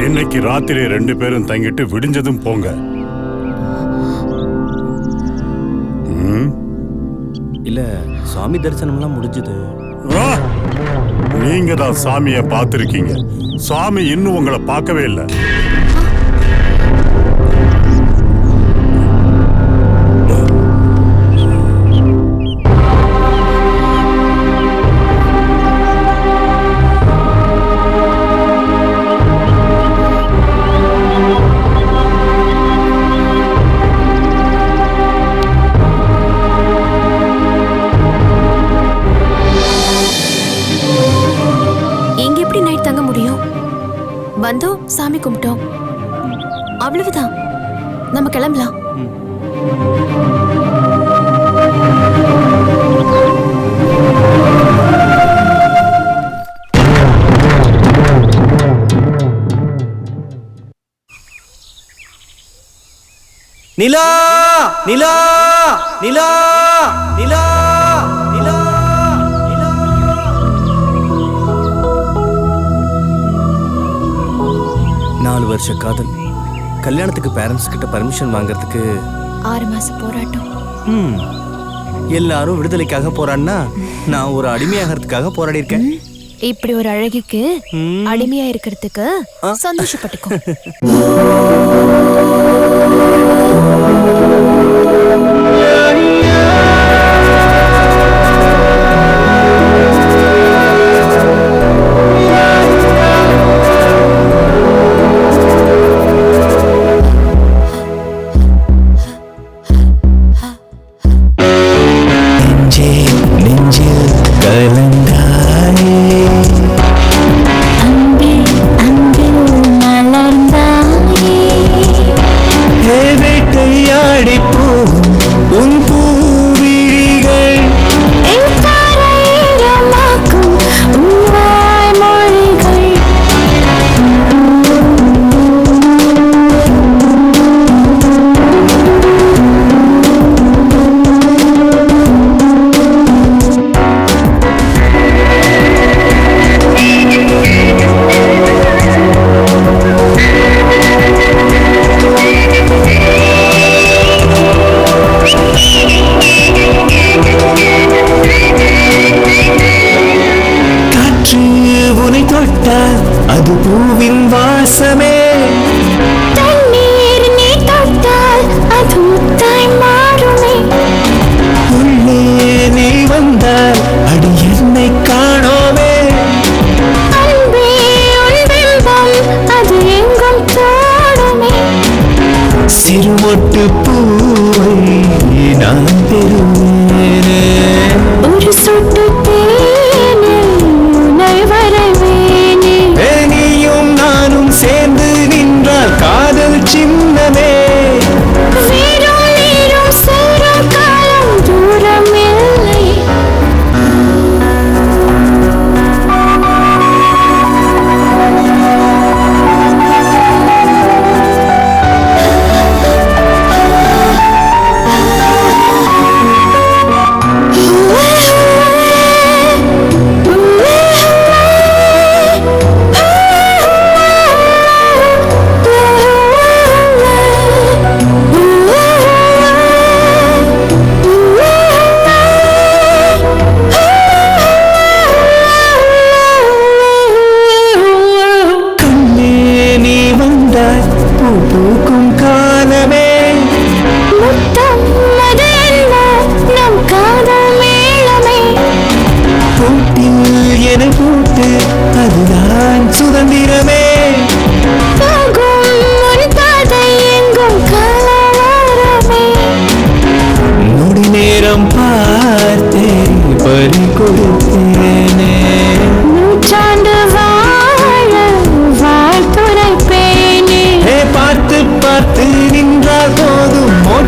இன்னைக்கு ராத்திரி 2 பேரும் தங்கிட்டு விடிஞ்சதும் போங்க. இல்ல, சாமி தரிசனம்லாம் முடிஞ்சது. நீங்க தான் சாமியை பார்த்திருக்கீங்க. சாமி இன்னும் உங்களை பார்க்கவே இல்லை. வந்தோம், சாமி கும்பிட்டோம், அவ்வளவுதான். நம்ம கிளம்பலாம். நிலா நிலா நிலா நிலா நிலா. 4 வருஷ காதல், கல்யாணத்துக்கு பேரண்ட்ஸ் கிட்ட பர்மிஷன் வாங்குறதுக்கு 6 மாசம் போராட்டம். எல்லாரும் விடுதலைக்காக போராடினா நான் ஒரு அடிமையாகிறதுக்காக போராடி இருக்கேன். இப்படி ஒரு அழகிக்கு அடிமையா இருக்கிறதுக்கு சந்தோஷப்பட்டுக்கோ.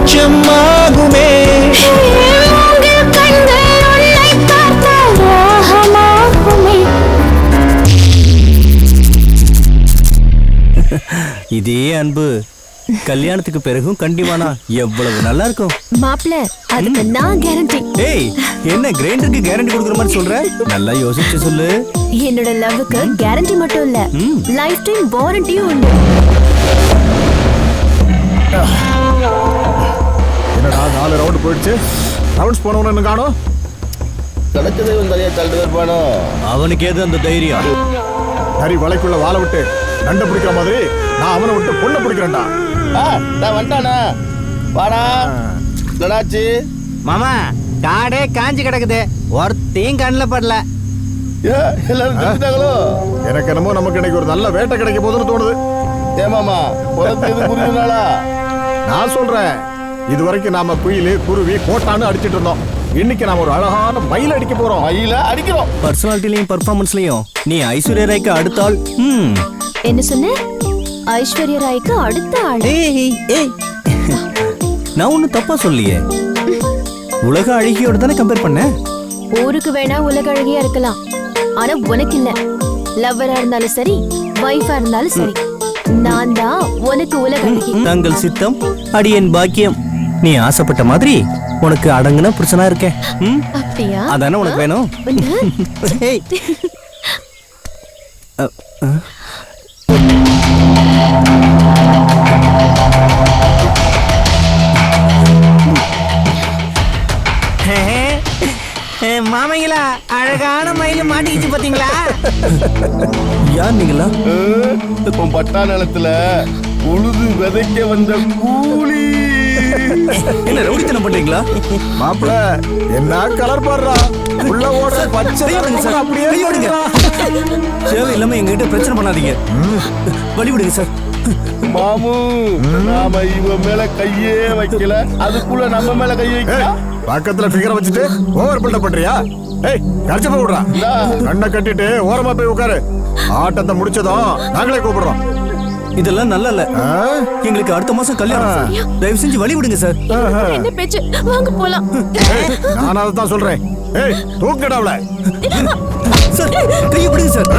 மோட்சமாகுமே. இதே அன்பு கல்யாணத்துக்கு பிறகும் கண்டிப்பானா எவ்வளவு நல்லா இருக்கும். மாப்பிள்ள அதுக்கு நான் கேரண்டி. ஏய், என்ன கிரைண்டருக்கு கேரண்டி கொடுக்குற மாதிரி சொல்ற? நல்லா யோசிச்சு சொல்லு. என்னோட லவ்வுக்கு கேரண்டி மட்டும் இல்ல, லைஃப் டைம் வாரண்டியும் உண்டு. என்னடா 4 ரவுண்ட் போயிடுச்சு, ரவுண்ட்ஸ் போனவன என்ன காணோம்? கிடைச்சதே தலையா தள்ளிட்டு இருப்பானோ. அவனுக்கு ஏது அந்த தைரியம்? சரி, வலைக்குள்ள வாழை விட்டு நண்டை பிடிக்கிற மாதிரி நான் அவனை விட்டு பொண்ணை பிடிக்கிறேன்டா. நான் வந்துட்டானா? வாடா லடாச்சி. மாமா, காடே காஞ்சி கிடக்குது, ஒருத்தையும் கண்ணில் படல. எல்லாரும் தெரிஞ்சுட்டாங்களோ? எனக்கு என்னமோ நமக்கு இன்னைக்கு ஒரு நல்ல வேட்டை கிடைக்க போதுன்னு தோணுது. ஏமாமா புரியுதுனாலா? நான் சொல்றேன், இது வரைக்கும் நாம குயில் குருவி கோட்டான்னு அடிச்சிட்டு இருந்தோம். இன்னைக்கு நாம ஒரு அழகான மயில அடிக்க போறோம். மயில அடிக்கிறோம். பர்சனாலிட்டிலையும் பர்ஃபார்மன்ஸ்லயும் நீ ஐஸ்வர்யா ராய்க்கு அடுத்த ஆள். என்ன சொன்ன? ஐஸ்வர்யா ராய்க்கு அடுத்த ஆள்? நான் ஒன்னும் தப்பா சொல்லியே. உலக அழகியோட தானே கம்பேர் பண்ண. ஊருக்கு வேணா உலக அழகியா இருக்கலாம், ஆனா உனக்கு இல்ல. லவ்வரா இருந்தாலும் சரி, வைஃபா இருந்தாலும் சரி, நான் தான் உனக்கு உலக அழகி. தங்கள் சித்தம் அடியேன் பாக்கியம். நீ ஆசைப்பட்ட மாதிரி உனக்கு அடங்குன புருஷனா இருக்கேன். அப்படியா? அதானே உனக்கு வேணும். மாமைங்களா, அழகான மயில மாட்டிக்கிச்சு பாத்தீங்களா? யார் நீங்களா? பட்டா நிலத்துல உழுது விதைக்க வந்த கூலி. என்ன ரவுடித்தனம் பண்றீங்களா? மாப்பிள என்ன கலர் பாடுறா, உள்ள ஓட பச்சை சார், அப்படியே ஓடுங்க. தேவை இல்லாம எங்ககிட்ட பிரச்சனை பண்ணாதீங்க. வழி விடுங்க சார். மாமு, நாம இவன் மேல கையே வைக்கல, அதுக்குள்ள நம்ம மேல கை வைக்கலாம். பக்கத்துல ஃபிகரை வச்சுட்டு ஓவர் பில்டப் பண்றியா? ஏய், கடிச்சு போய் விடுறா. கண்ணை கட்டிட்டு ஓரமா போய் உட்காரு. ஆட்டத்தை முடிச்சதும் நாங்களே கூப்பிடுறோம். இதெல்லாம் நல்லா இல்ல. எங்களுக்கு அடுத்த மாசம் கல்யாணம். தயவு செஞ்சு வழி விடுங்க சார். என்ன பேச்சு? வாங்க போலாம். நான் அதை தான் சொல்றேன். ஏய், தூக்கிடாவல. சார், கையை விடுங்க சார்.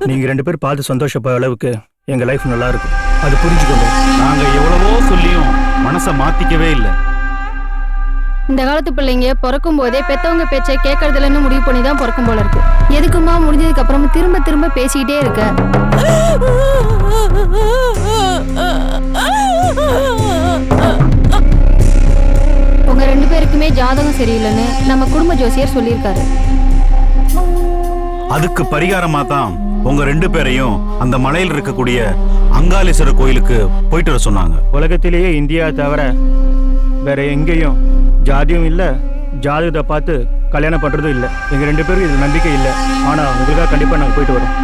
நீங்க ரெண்டு பேரும் பார்த்து சந்தோஷப்படுற அளவுக்கு எங்க லைஃப் நல்லா இருக்கும். அது புரிஞ்சுக்கோங்க. நாங்க எவ்வளவோ சொல்லியும் மனசை மாத்திக்கவே இல்லை. இந்த காலத்து பிள்ளைங்க பிறக்கும் போதே பெத்தவங்க பேச்சை கேட்கறதுலன்னு முடிவு பண்ணி தான் பிறக்கும் போல இருக்கு. எதுக்குமா முடிஞ்சதுக்கு அப்புறம் திரும்ப திரும்ப பேசிக்கிட்டே இருக்க? உங்க ரெண்டு பேருக்குமே ஜாதகம் சரியில்லைன்னு நம்ம குடும்ப ஜோசியர் சொல்லியிருக்காரு. அதுக்கு பரிகாரமா தான் உங்க ரெண்டு பேரையும் அந்த மலையில் இருக்கக்கூடிய அங்காளீஸ்வரர் கோயிலுக்கு போயிட்டு வர சொன்னாங்க. உலகத்திலேயே இந்தியா தவிர வேற எங்கேயும் ஜாதியும் இல்லை, ஜாதகத்தை பார்த்து கல்யாணம் பண்ணுறதும் இல்லை. எங்கள் 2 பேரும் இது நம்பிக்கை இல்லை. ஆனால் உங்களுக்காக கண்டிப்பாக நாங்கள் போயிட்டு வரோம்.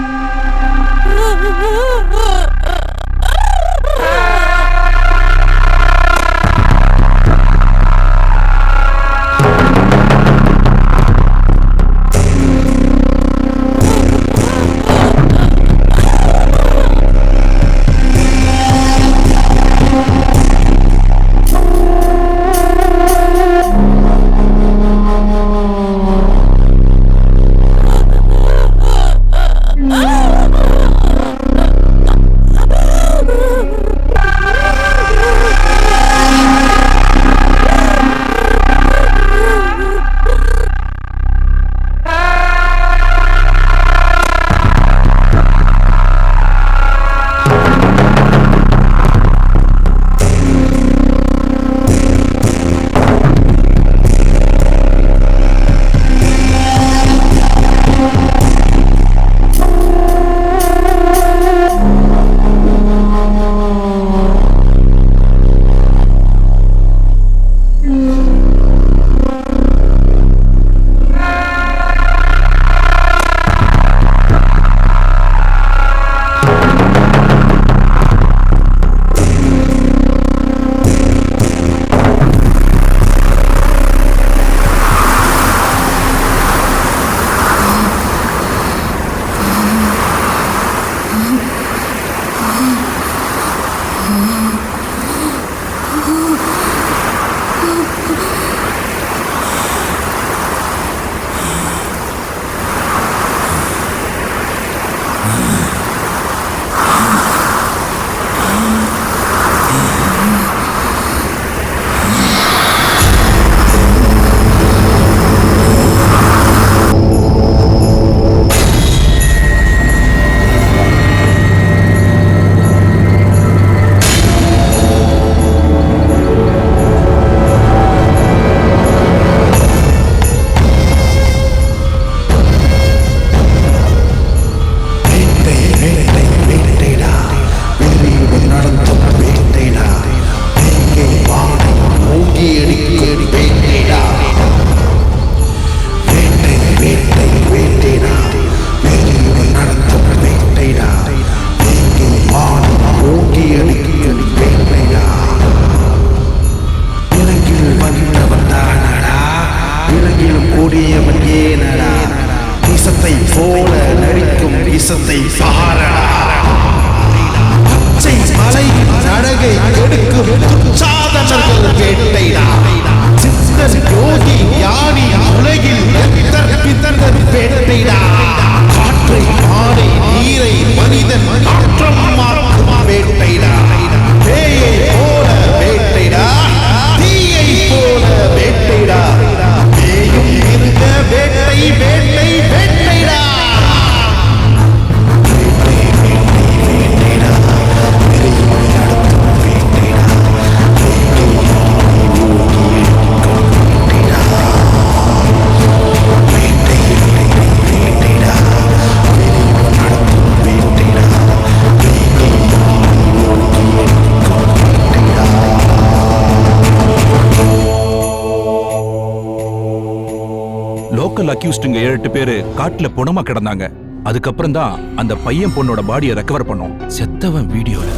அக்யூஸ்டுங்க 7-8 பேரு காட்டுல பொணமா கிடந்தாங்க. அதுக்கப்புறம் தான் அந்த பையன் பொண்ணோட பாடியை ரெக்கவர் பண்ணோம். செத்தவன் வீடியோல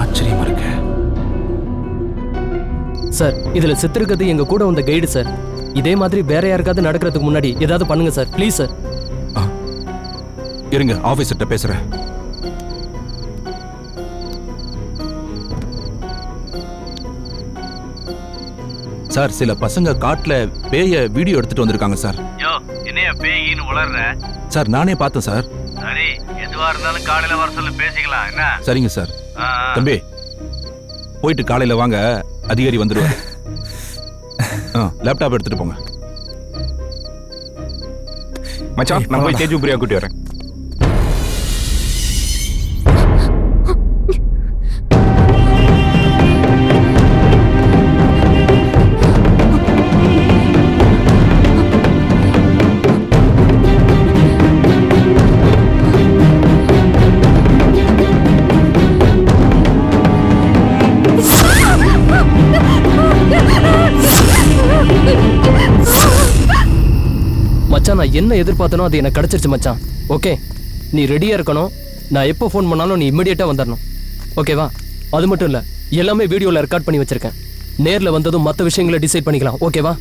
ஆச்சரியமா இருக்கு சார். இதுல செத்துருக்கிறது எங்க கூட வந்த கைடு சார். இதே மாதிரி வேற யாருக்காவது நடக்கிறதுக்கு முன்னாடி ஏதாவது பண்ணுங்க சார், ப்ளீஸ் சார். இருங்க, ஆபீசர்ட்ட பேசுறேன். சார், சில பசங்க காட்டுல பேய வீடியோ எடுத்துட்டு வந்திருக்காங்க சார். யோ, என்னைய பேயின்னு உளறற? சார், நானே பார்த்தேன் சார். சரி, எதுவா இருந்தாலும் காலையில வர சொல்லி பேசிக்கலாம். என்ன? சரிங்க சார். தம்பி, போயிட்டு காலையில வாங்க, அதிகாரி வந்துடுவார். லேப்டாப் எடுத்துட்டு போங்க. மச்சான், நான் போய் தேஜு பிரியா கூட்டி வரேன். மச்சான் நான் என்ன எதிர்பார்த்தனோ அது எனக்கு கிடைச்சிருச்சு மச்சான். ஓகே, நீ ரெடியா இருக்கணும். நான் எப்போ ஃபோன் பண்ணாலும் நீ இமிடியேட்டா வந்துடணும். ஓகேவா? அது மட்டும் இல்ல, எல்லாமே வீடியோல ரெக்கார்ட் பண்ணி வச்சிருக்கேன். நேர்ல வந்ததும் மற்ற விஷயங்களை டிசைட் பண்ணிக்கலாம். ஓகேவா?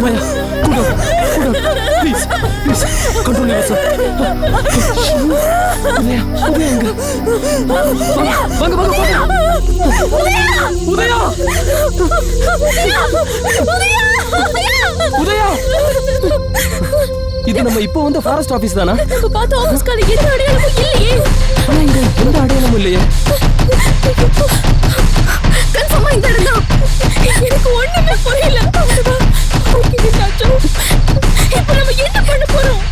Maya, please, control yourself. Udaya, Udaya! இது நம்ம இப்போ வந்த ஃபாரஸ்ட் ஆபீஸ் தானா? நம்ம பார்த்த ஆபீஸ் கால எந்த அடையாளமும் இல்லையே. ஆனா இங்க எந்த அடையாளமும் இல்லையே. கன்ஃபார்மா இந்த இடம் தான். எனக்கு ஒண்ணுமே புரியல. ஓகே சாச்சோ, இப்போ நம்ம என்ன பண்ண போறோம்?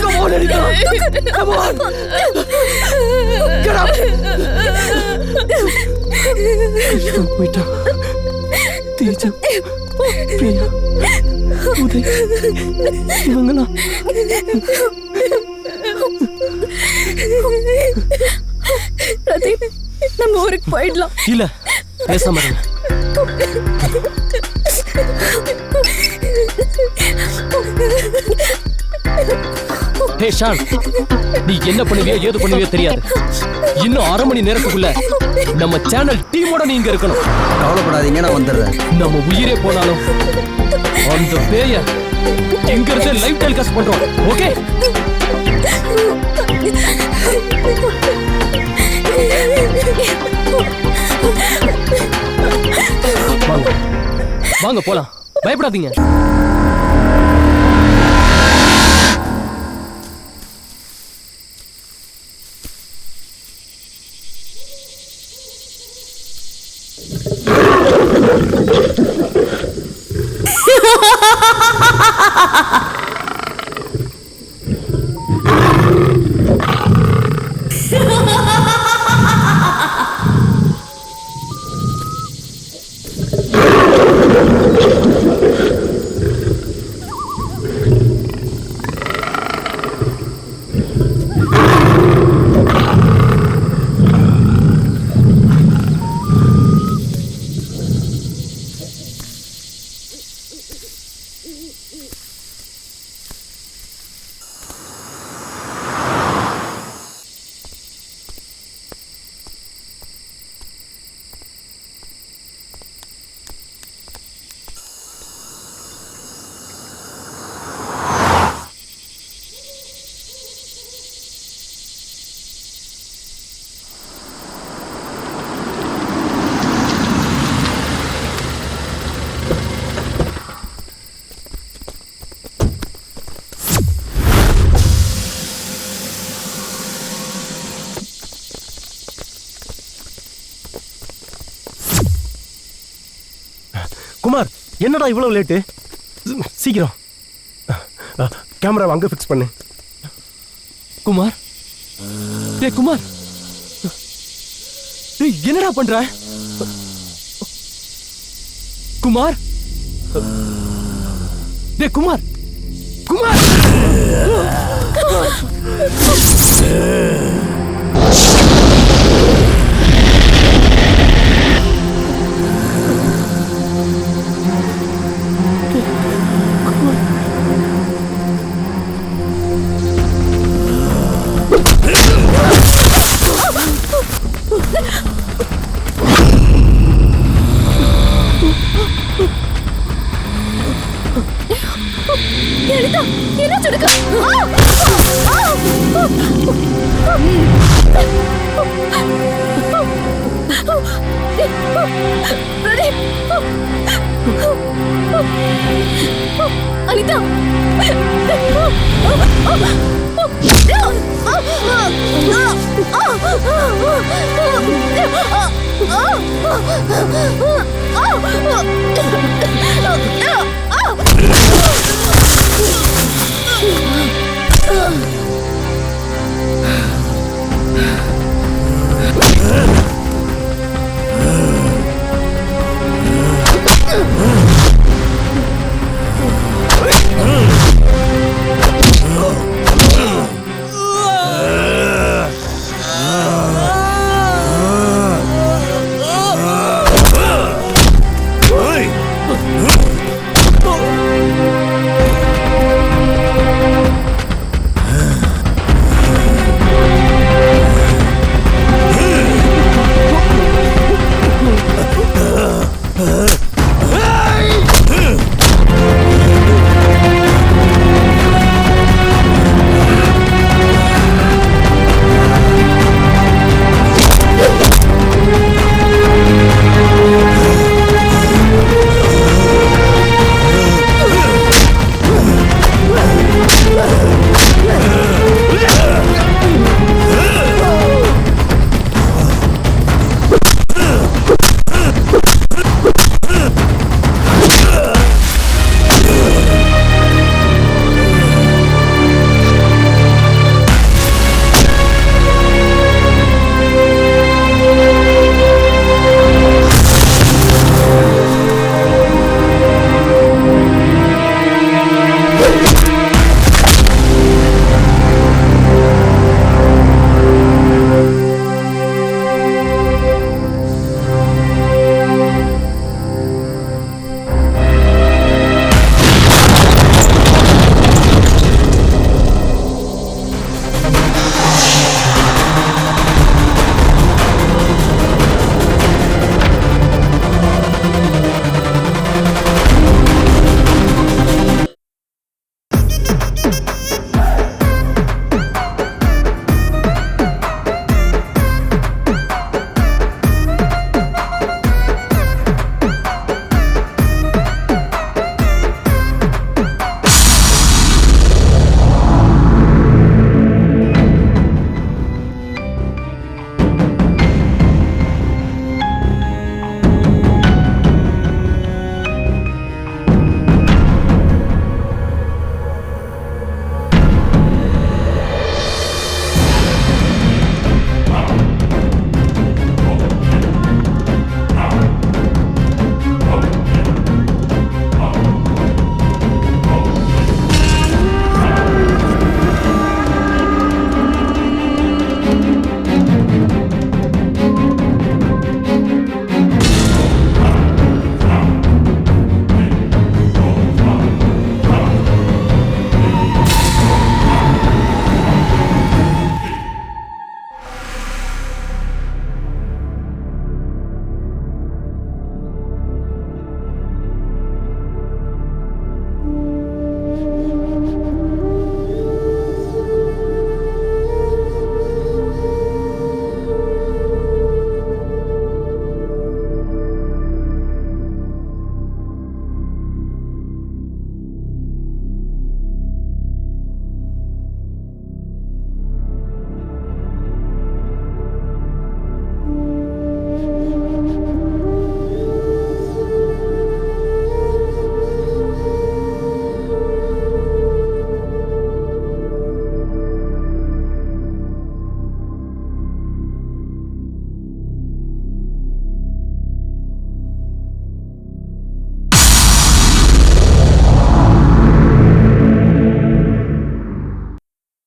Come on, Anita! Come on! Get up! Wait up. Teja, Priya, Uday, இவங்களா? பிரதீப், நம்ம ஊருக்கு போயிடலாம். இல்ல, பேசாம இருங்க. ஹே ஷான், நீ என்ன பண்ணுவியோ ஏது பண்ணுவியோ தெரியாது. இன்னும் 1/2 மணி நேரத்துக்குள்ள நம்ம சேனல் டீமோட நீ இங்க இருக்கணும். கவலைப்படாதீங்க, நான் வந்துடுறேன். நம்ம உயிரே போனாலும் அந்த பேய எங்க இருந்து லைவ் டெலிகாஸ்ட் பண்றோம். ஓகே? வாங்க வாங்க போலாம், பயப்படாதீங்க. குமார், என்னடா இவ்வளவு லேட்டு? சீக்கிரம் கேமரா அங்க ஃபிக்ஸ் பண்ணு. குமார், டேய் குமார், டேய் என்னடா பண்ற? குமார், டேய் குமார், குமார் லலிதா என்ன சொல்லுங்க அனிதா